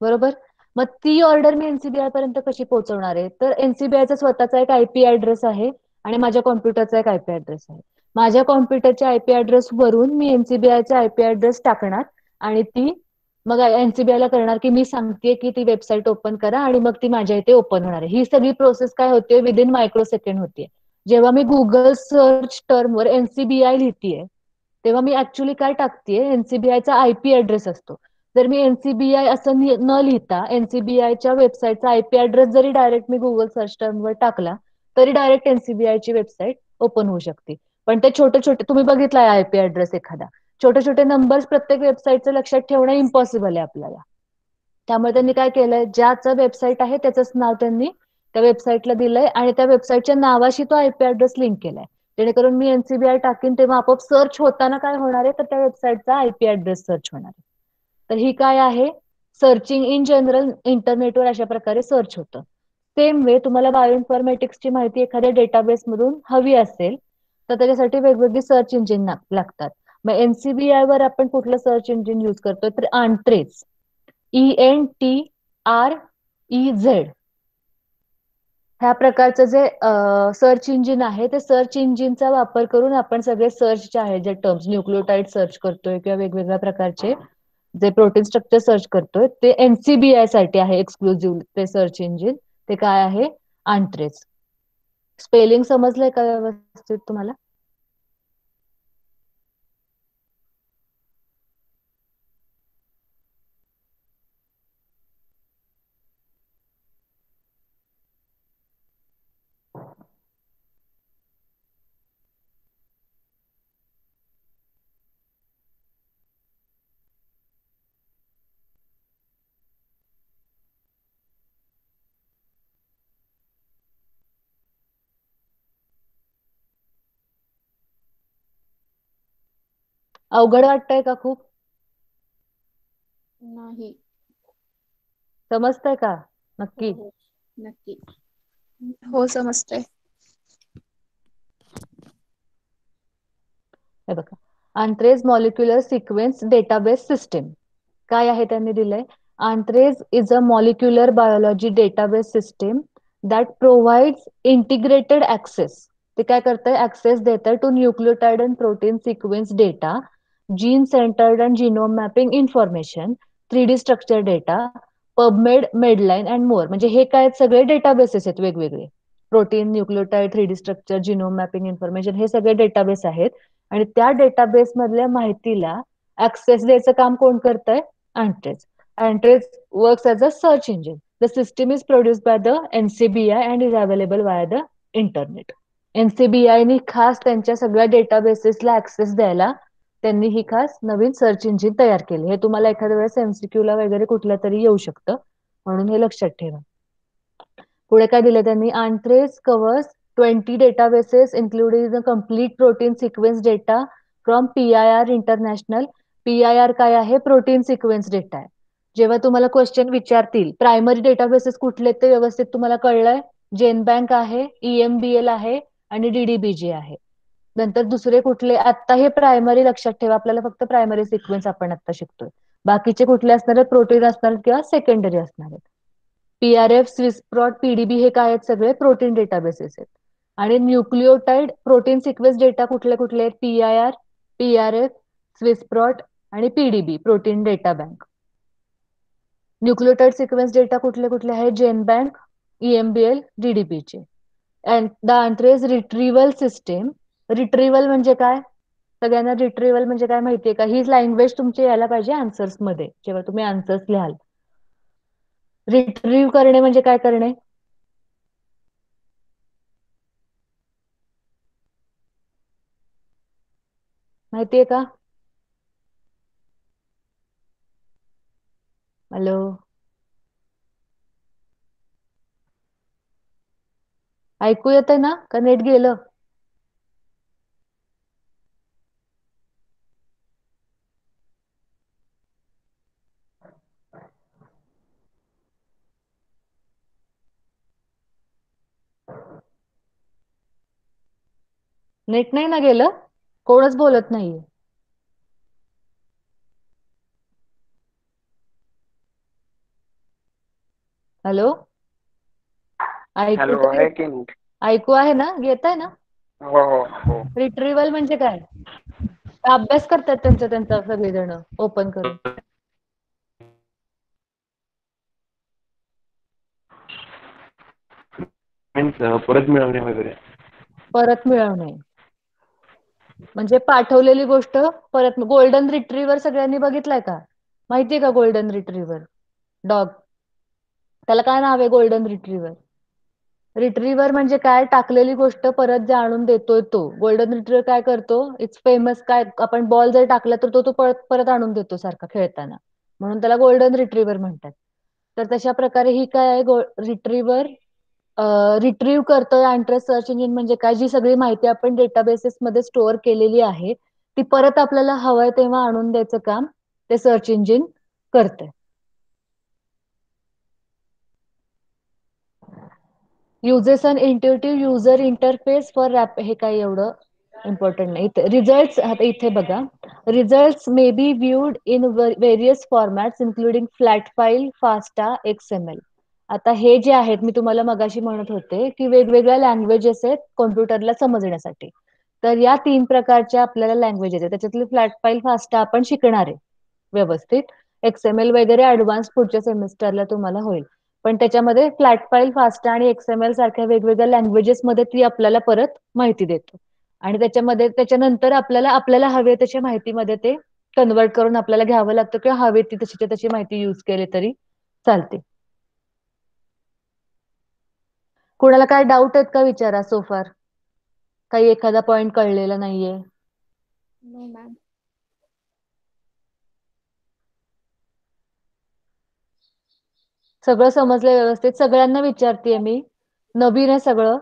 बरोबर? मग ती ऑर्डर मी एनसीबीआय पर्यंत कशी पोहोचवणार आहे? तर एनसीबीआयचा स्वतःचा एक आयपी ऍड्रेस आहे आणि माझ्या कॉम्प्युटरचा एक आयपी ऍड्रेस आहे. माझ्या कॉम्प्युटरच्या आयपी ऍड्रेस वरून मी एनसीबीआयचा आयपी ऍड्रेस टाकणार आणि ती मग एनसीबीआय ला करणार की मी सांगते की ती वेबसाईट ओपन करा आणि मग ती माझ्या इथे ओपन होणार आहे. ही सगळी प्रोसेस काय होते? विदिन मायक्रो सेकंड होते. जेव्हा मी गुगल सर्च टर्मवर एनसीबीआय लिहितेय तेव्हा मी ऍक्च्युली काय टाकतेय? एनसीबीआयचा आयपी ऍड्रेस असतो. जर मी एनसीबीआय असं न लिहिता एनसीबीआयच्या वेबसाईटचा आयपी ऍड्रेस जरी डायरेक्ट मी गुगल सर्च टर्मवर टाकला तरी डायरेक्ट एनसीबीआयची वेबसाईट ओपन होऊ शकते. पण ते छोटे छोटे, तुम्ही बघितलाय आयपी ऍड्रेस एखादा, छोटे छोटे नंबर्स प्रत्येक वेबसाईटचं लक्षात ठेवणं इम्पॉसिबल आहे आपल्याला. त्यामुळे त्यांनी काय केलंय, ज्याचं वेबसाईट आहे त्याचंच नाव त्यांनी त्या वेबसाईटला दिलंय आणि त्या वेबसाईटच्या नावाशी तो आयपी ऍड्रेस लिंक केलाय. जेणेकरून मी एनसीबीआय टाकीन तेव्हा आपोआप सर्च होताना काय होणार आहे? तर त्या वेबसाईटचा आयपी ऍड्रेस सर्च होणार आहे. तर ही काय आहे? सर्चिंग इन जनरल इंटरनेटवर अशा प्रकारे सर्च होतं. सेम वे तुम्हाला बायोइन्फॉर्मॅटिक्सची माहिती एखाद्या डेटाबेस मधून हवी असेल तर त्याच्यासाठी वेगवेगळी सर्च इंजिन लागतात. मग एनसीबीआय वर आपण कुठलं सर्च इंजिन युज करतोय? तर आंट्रेज, ENTREZ ह्या प्रकारचं जे सर्च इंजिन आहे ते सर्च इंजिनचा वापर करून आपण सगळे सर्च जे आहे, जे टर्म्स न्यूक्लियोटाइड सर्च करतोय किंवा वेगवेगळ्या प्रकारचे जे प्रोटीन स्ट्रक्चर सर्च करतोय ते एनसीबीआय साठी आहे एक्सक्लुझिव्ह ते सर्च इंजिन. ते काय आहे? आंट्रेज. स्पेलिंग समजलंय का व्यवस्थित तुम्हाला? अवघड वाटतंय का खूप? नाही. समजतंय का नक्की? हो, नक्की. हो समजतंय. हे बघा, Entrez molecular sequence database system काय आहे त्यांनी दिलंय? Entrez is a molecular biology database system that provides integrated access. ते काय करतंय? ऍक्सेस देतं to nucleotide and protein sequence data, gene centred and genome mapping information, 3D structure data, PubMed, Medline and more. म्हणजे हे काय सगळे databases आहेत वेगवेगळे. Protein, nucleotide, 3D structure, genome mapping information हे सगळे डेटाबेस आहेत आणि त्या डेटाबेस मधल्या माहितीला ऍक्सेस द्यायचं काम कोण करतंय? Antres. Antres works as a search engine. The system is produced by the NCBI and is available via the internet. NCBI नी खास त्यांच्या सगळ्या डेटाबेसेसला ऍक्सेस द्यायला त्यांनी ही खास नवीन सर्च इंजिन तयार केली. हे तुम्हाला एखाद्या वेळेस MCQ ला वगैरे कुठल्या तरी येऊ शकतं, म्हणून हे लक्षात ठेवा. पुढे काय दिलं त्यांनी? Antres covers 20 databases including the complete protein sequence data from PIR International. PIR काय आहे? प्रोटीन सिक्वेन्स डेटा आहे. जेव्हा तुम्हाला क्वेश्चन विचारतील प्रायमरी डेटाबेसेस कुठले ते व्यवस्थित तुम्हाला कळलंय? जेनबँक आहे, EMBL आहे आणि DDBJ आहे. नंतर दुसरे कुठले? आता हे प्रायमरी लक्षात ठेवा, आपल्याला फक्त प्रायमरी सिक्वेन्स आपण आता शिकतोय. बाकीचे कुठले असणार आहेत? प्रोटीन असणार किंवा सेकंडरी असणार आहेत. PRF, स्विसप्रॉट, PDB हे काय आहेत? सगळे प्रोटीन डेटाबेसेस आहेत. आणि न्यूक्लियोटाइड प्रोटीन सिक्वेन्स डेटा कुठले कुठले आहेत? PIR, PRF, स्विसप्रॉट आणि PDB protein data bank. Nucleotide sequence data कुठले कुठले आहेत? GenBank, EMBL, DDBJ. And the Entrez retrieval system. Retrieval म्हणजे काय? सगळ्यांना रिट्रीव्हल म्हणजे काय माहितीये का? ही लँग्वेज तुमची यायला पाहिजे आन्सर्स मध्ये, जेव्हा तुम्ही आन्सर्स लिहाल. रिट्रीव्ह करणे म्हणजे काय करणे? माहितीये का? हॅलो, ऐकू येतंय ना? का नेट गेलं? नेट नाही ना गेलं? कोणच बोलत नाहीये. हॅलो, ऐकू हॅलो, तर आहे की नाही? ऐकू आहे ना? येत आहे ना? हो हो हो. रिट्रीव्हल म्हणजे काय? अभ्यास करतात त्यांचा सगळेजण ओपन करून. मीन्स परत मिळवणे वगैरे. परत मिळवणे म्हणजे पाठवलेली गोष्ट परत. गोल्डन रिट्रीव्हर सगळ्यांनी बघितलाय का? माहितीये का गोल्डन रिट्रीव्हर डॉग? त्याला काय नाव आहे गोल्डन रिट्रीव्हर? रिट्रीव्हर म्हणजे काय? टाकलेली गोष्ट परत जे आणून देतोय तो. गोल्डन रिट्रीव्हर काय करतो? It's famous. काय आपण बॉल जर टाकला तर तो परत परत आणून देतो सारखा खेळताना, म्हणून त्याला गोल्डन रिट्रीव्हर म्हणतात. तर तशा प्रकारे ही काय आहे? रिट्रीव्हर रिट्रीव्ह करतोय. अँट्रेस सर्च इंजिन म्हणजे काय? जी सगळी माहिती आपण डेटाबेसेस मध्ये स्टोअर केलेली आहे ती परत आपल्याला हवंय तेव्हा आणून द्यायचं काम ते सर्च इंजिन करतंय. Uses an intuitive user interface for wrap. हे काही एवढं इम्पॉर्टंट नाही. रिझल्ट आता इथे बघा. Result may be viewed in various formats including flat file, FASTA, XML. आता हे जे आहेत मी तुम्हाला मगाशी म्हणत होते की वेगवेगळ्या लँग्वेजेस आहेत कॉम्प्युटरला समजण्यासाठी. तर या 3 प्रकारच्या आपल्याला लँग्वेजेस आहेत. त्याच्यातली फ्लॅट फाईल, फास्टा आपण शिकणार आहे व्यवस्थित. XML वगैरे ऍडव्हान्स पुढच्या सेमिस्टरला तुम्हाला होईल. पण त्याच्यामध्ये फ्लॅट फाईल, फास्टा आणि XML सारख्या वेगवेगळ्या लँग्वेजेस मध्ये ती आपल्याला परत माहिती देतो. आणि त्याच्यानंतर आपल्याला हवे तशा माहितीमध्ये ते कन्वर्ट करून आपल्याला घ्यावं लागतं किंवा हवे ती तशी माहिती यूज केली तरी चालते. कुणाला काय डाऊट आहेत का? विचारा सोफार. काही एखादा पॉइंट कळलेला नाहीये? No ma'am. सगळं समजलंय व्यवस्थित? सगळ्यांना विचारतेय मी, नवीन आहे सगळं.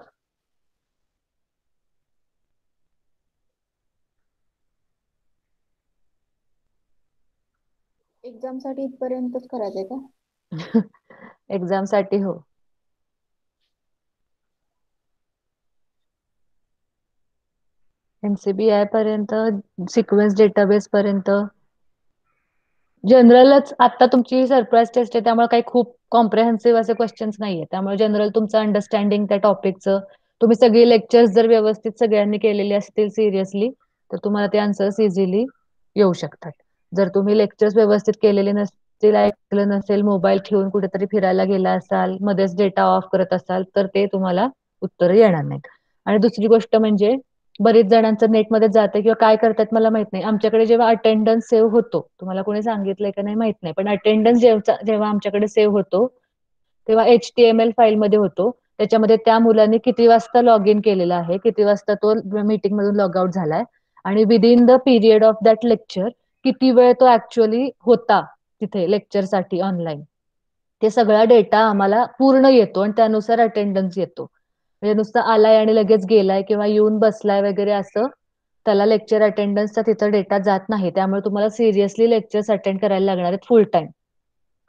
एक्झाम साठी इथपर्यंतच करायचंय का? एक्झाम साठी हो. NCBI पर्यंत, सिक्वेन्स डेटाबेस पर्यंत. जनरलच आता तुमची सरप्राईज टेस्ट आहे त्यामुळे काही खूप कॉम्प्रेहेन्सिव्ह असे क्वेश्चन्स नाहीये. त्यामुळे जनरल तुमचं अंडरस्टँडिंग त्या टॉपिकचं, तुम्ही सगळी लेक्चर्स जर व्यवस्थित सगळ्यांनी केलेली असतील सिरियसली तर तुम्हाला ते आन्सर्स इझिली येऊ शकतात. जर तुम्ही लेक्चर्स व्यवस्थित केलेले नसतील, ऐकलं नसेल, मोबाईल ठेवून कुठेतरी फिरायला गेला असाल, मध्येच डेटा ऑफ करत असाल तर ते तुम्हाला उत्तर येणार नाहीत. आणि दुसरी गोष्ट म्हणजे बरेच जणांचं नेटमध्ये जातं किंवा काय करतात मला माहित नाही. आमच्याकडे जेव्हा अटेंडन्स सेव्ह होतो, तुम्हाला कोणी सांगितलंय का नाही माहित नाही, पण अटेंडन्स जेव्हा आमच्याकडे सेव्ह होतो तेव्हा HTML फाईल मध्ये होतो. त्याच्यामध्ये त्या मुलांनी किती वाजता लॉग इन केलेला आहे, किती वाजता तो मीटिंग मधून लॉग आउट झालाय आणि within the period of that lecture किती वेळ तो ऍक्च्युअली होता तिथे लेक्चरसाठी ऑनलाईन. ते सगळा डेटा आम्हाला पूर्ण येतो आणि त्यानुसार अटेंडन्स येतो. म्हणजे नुसतं आलाय आणि लगेच गेलाय किंवा येऊन बसलाय वगैरे असं त्याला लेक्चर अटेंडन्सचा तिथं डेटा जात नाही. त्यामुळे तुम्हाला सिरियसली लेक्चर्स अटेंड करायला लागणार आहेत फुल टाइम.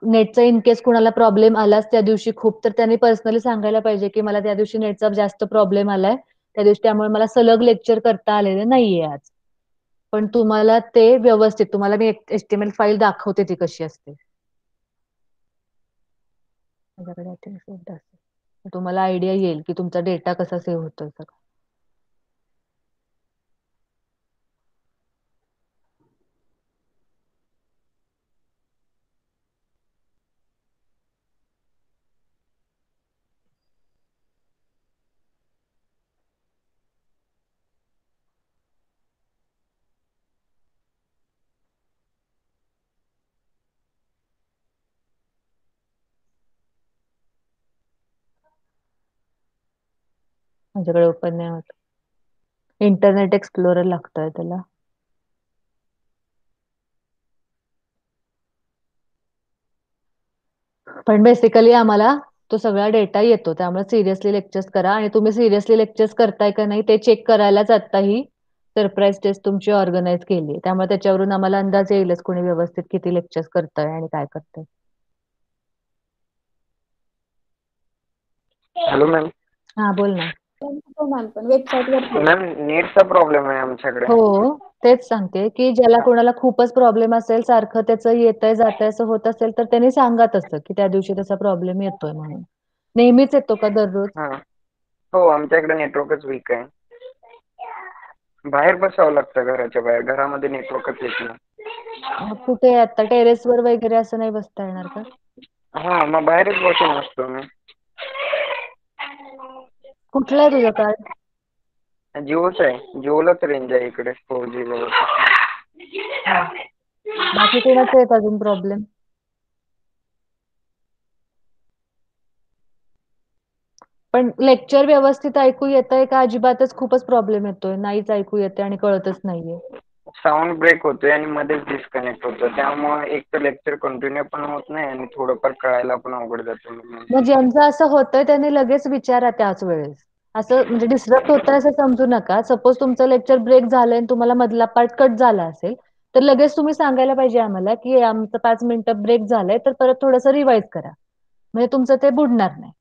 नेटचा इन केस कुणाला प्रॉब्लेम आलाच त्या दिवशी खूप, तर त्यांनी पर्सनली सांगायला पाहिजे की मला त्या दिवशी नेटचा जास्त प्रॉब्लेम आलाय त्या दिवशी, त्यामुळे मला सलग लेक्चर करता आलेलं नाहीये आज. पण तुम्हाला ते व्यवस्थित, तुम्हाला मी HTML फाईल दाखवते ती कशी असते. माझ्याकडे आता तुम्हाला आयडिया येईल की तुमचा डेटा कसा सेव्ह होतोय सगळं. माझ्याकडे ओपन नाही होत. इंटरनेट एक्सप्लोरर लागतोय त्याला. पण बेसिकली आम्हाला तो सगळा डेटा येतो. त्यामुळे सिरियसली लेक्चर्स करा आणि तुम्ही सिरियसली लेक्चर्स करताय का नाही ते चेक करायलाच आता ही सरप्राईज टेस्ट तुमची ऑर्गनाईज केली. त्यामुळे त्याच्यावरून आम्हाला अंदाज येईलच कोणी व्यवस्थित किती लेक्चर्स करताय आणि काय करताय. Hello ma'am. हा बोल ना. मॅम पण वेबसाईट वरती आहे. मॅम नेटचा प्रॉब्लेम आहे आमच्याकडे. हो, तेच सांगते की ज्याला कोणाला खूपच प्रॉब्लेम असेल, सारखं त्याचं येतंय जातंय असं होत असेल, तर त्यांनी सांगा तसं की त्या दिवशी त्याचा प्रॉब्लेम येतोय म्हणून. नेहमीच येतो का दररोज? हा. हो, आमच्याकडे नेटवर्कच वीक आहे. बाहेर बसावं लागतं घराच्या बाहेर. घरामध्ये नेटवर्कच येत नाही. मग कुठे आहे आता? टेरेसवर वगैरे असं नाही बसता येणार का? हा, मग बाहेरच बसून असतो मी. कुठलं आहे तुझं कार्ड? जिओच आहे. जिओलाच रेंज आहे इकडे 4G हा. बाकी कोणाचे आहेत अजून प्रॉब्लेम? पण लेक्चर व्यवस्थित ऐकू येतंय का अजिबातच खूपच प्रॉब्लेम येतोय? नाहीच ऐकू येते आणि कळतच नाहीये. साऊंड ब्रेक होतोय आणि मध्येच डिस्कनेक्ट होतं. त्यामुळे एक तर लेक्चर कंटिन्यू पण होत नाही आणि थोडंफार कळायला पण अवघड जातं. मग ज्यांचं असं होतंय त्यांनी लगेच विचारा त्याच वेळेस. असं म्हणजे डिस्टर्ब होतंय असं समजू नका. सपोज तुमचं लेक्चर ब्रेक झालंय आणि तुम्हाला मधला पार्ट कट झाला असेल, तर लगेच तुम्ही सांगायला पाहिजे आम्हाला की आमचं 5 मिनिटं ब्रेक झालंय, तर परत थोडंसं रिवाइज करा. म्हणजे तुमचं ते बुडणार नाही.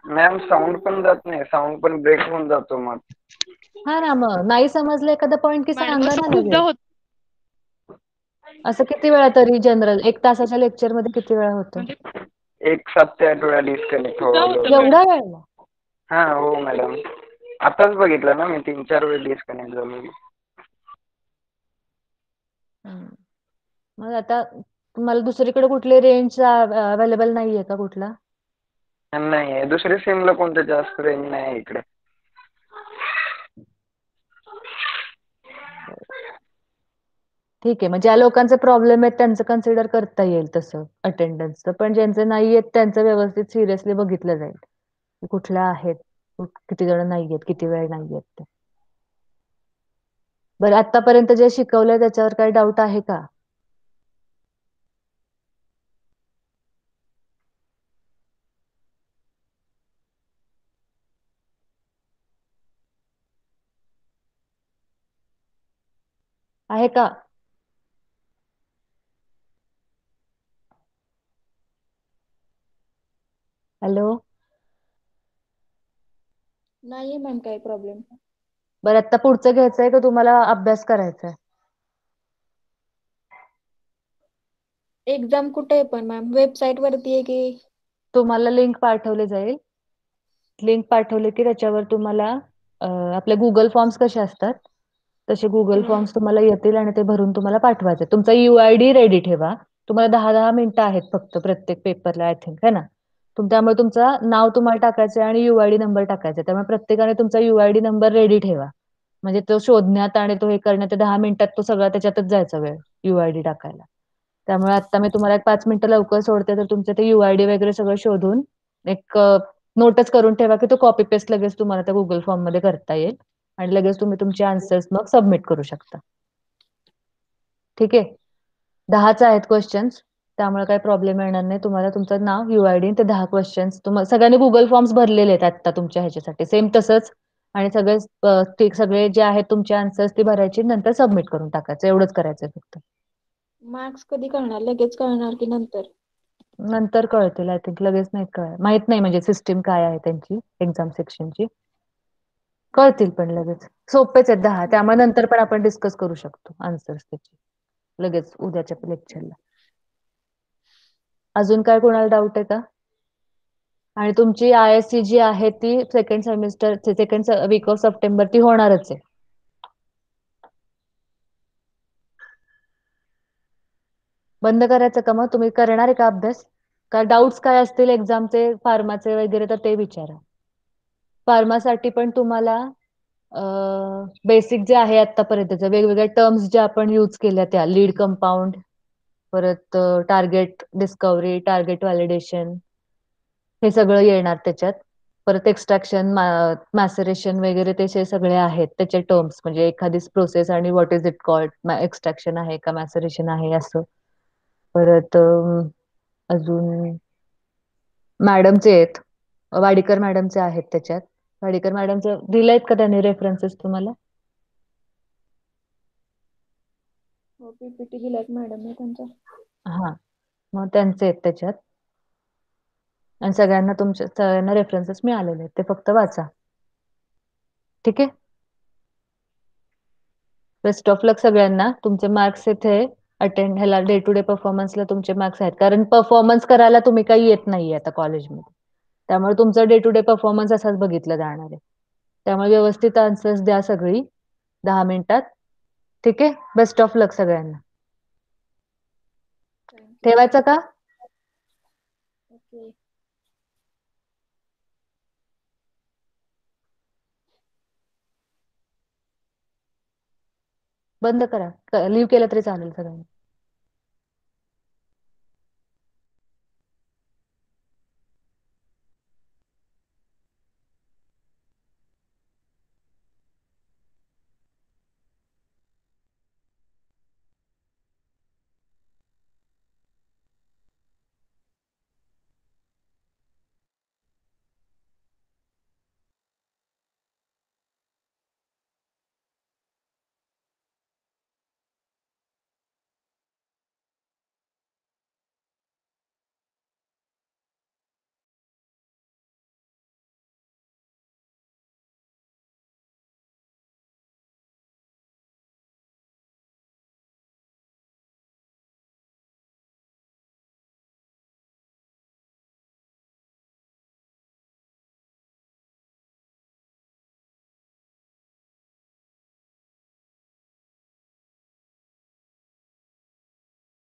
मॅम साऊंड पण जात नाही. साऊंड पण ब्रेक होऊन जातो मग. हा ना, मग नाही समजलं एखादा पॉईंट की मॅडम सांगा असं ना खूपदा लगेच. होत. असं किती वेळा तरी जनरल 1 तासाच्या लेक्चर मध्ये किती वेळा होतं? म्हणजे 7 ते 8 वेळा डिस्कनेक्ट खूपदा व्हावं होतं लागतं. एवढा मॅडम. वेळेला? हा, हो मॅडम. आताच बघितलं ना मी 3-4 वेळ डिस्कनेक्ट झालो. हम्म. मग आता तुम्हाला दुसरीकडे कुठली रेंज अवेलेबल नाहीये का कुठला? नाही आहे. दुसऱ्या सिमला कोणतं जास्त रेंज नाही आहे इकडे. ठीक आहे. मग ज्या लोकांचे प्रॉब्लेम आहेत त्यांचं कन्सिडर करता येईल तसं अटेंडन्सचं. पण ज्यांचे नाही आहेत त्यांचं व्यवस्थित सिरियसली बघितलं जाईल. की कुठल्या आहेत, किती जण नाही आहेत, किती वेळ नाही आहेत ते. बरं, आतापर्यंत जे शिकवलंय त्याच्यावर काही डाऊट आहे का? आहे का? हॅलो? नाहीये मॅम काही प्रॉब्लेम. बरं, आता पुढचं घ्यायचंय का तुम्हाला अभ्यास करायचा आहे? एक्झाम कुठे आहे पण मॅम? वेबसाईट वरती आहे की? तुम्हाला लिंक पाठवले जाईल. लिंक पाठवले की त्याच्यावर तुम्हाला आपले गुगल फॉर्म्स कसे असतात तसे गुगल फॉर्म्स तुम्हाला येतील आणि ते भरून तुम्हाला पाठवायचे. तुमचा UID रेडी ठेवा. तुम्हाला 10-10 मिनिटं आहेत फक्त प्रत्येक पेपरला आय थिंक, है ना? त्यामुळे तुमचं नाव तुम्हाला टाकायचं आणि UID नंबर टाकायचा. त्यामुळे प्रत्येकाने तुमचा UID नंबर रेडी ठेवा. म्हणजे तो शोधण्यात आणि तो हे करण्यात 10 मिनिटात तो सगळा त्याच्यातच जायचा वेळ UID टाकायला. त्यामुळे आता मी तुम्हाला 5 मिनिटं लवकर सोडते, तर तुमचं ते UID वगैरे सगळं शोधून एक नोटच करून ठेवा की तो कॉपी पेस्ट लगेच तुम्हाला त्या गुगल फॉर्म मध्ये करता येईल आणि लगेच तुम्ही तुमचे आन्सर्स मग सबमिट करू शकता. ठीक आहे? 10च आहेत क्वेश्चन्स, त्यामुळे काही प्रॉब्लेम येणार नाही. तुम्हाला तुमचं नाव, UID ते 10 क्वेश्चन्स तुम्हाला सगळ्यांनी गुगल फॉर्म्स भरलेले आहेत आता तुमच्या ह्याच्यासाठी सेम तसंच. आणि सगळे जे आहेत तुमचे आन्सर्स ते भरायचे, नंतर सबमिट करून टाकायचं. एवढंच करायचंय फक्त. मार्क्स कधी कळणार? लगेच कळणार की नंतर? नंतर कळतील आय थिंक, लगेच नाही माहित नाही म्हणजे सिस्टीम काय आहे त्यांची एक्झाम सेक्शनची. कळतील पण लगेच. सोपेच आहेत 10, त्यामुळे नंतर पण आपण डिस्कस करू शकतो आन्सर्स त्याचे लगेच उद्याच्या लेक्चरला. अजून काय कोणाला डाऊट आहे का? आणि तुमची ISC जी आहे ती सेकंड वीक ऑफ सप्टेंबर ती होणारच आहे. बंद करायचं का मग? तुम्ही करणार आहे का अभ्यास? का डाऊट्स काय असतील एक्झामचे, फार्माचे वगैरे तर ते विचारा. फार्मासाठी पण तुम्हाला बेसिक जे आहे आतापर्यंतच्या वेगवेगळ्या टर्म्स ज्या आपण यूज केल्या त्या लीड कंपाऊंड, परत टार्गेट डिस्कव्हरी, टार्गेट व्हॅलिडेशन, हे सगळं येणार त्याच्यात. परत एक्स्ट्रॅक्शन, मॅसरेशन वगैरे ते सगळे आहेत त्याचे टर्म्स. म्हणजे एखादी प्रोसेस आणि what is it called, extraction आहे का मॅसरेशन आहे असं. परत अजून मॅडमचे आहेत, वाडीकर मॅडमचे आहेत त्याच्यात. वाडीकर मॅडमचं दिलंयत का त्यांनी रेफरन्सेस तुम्हाला? हो, PPT दिलात मॅडम त्यांचा. हा, मग त्यांचे आहेत त्याच्यात. आणि सगळ्यांना रेफरन्सेस मिळालेले आहेत, ते फक्त वाचा. ठीक आहे. बेस्ट ऑफ लक सगळ्यांना. तुमचे मार्क्स इथे ह्याला डे टू डे परफॉर्मन्सला तुमचे मार्क्स आहेत, कारण परफॉर्मन्स करायला तुम्ही काही येत नाहीये आता कॉलेजमध्ये, त्यामुळे तुमचा डे टू डे परफॉर्मन्स असाच बघितला जाणार आहे. त्यामुळे व्यवस्थित आन्सर्स द्या सगळी 10 मिनिटात. ठीक आहे. बेस्ट ऑफ लक सगळ्यांना. थँक्यू. ठेवायचं का? ओके. बंद करा. लिव्ह केलं तरी चालेल सगळ्यांना.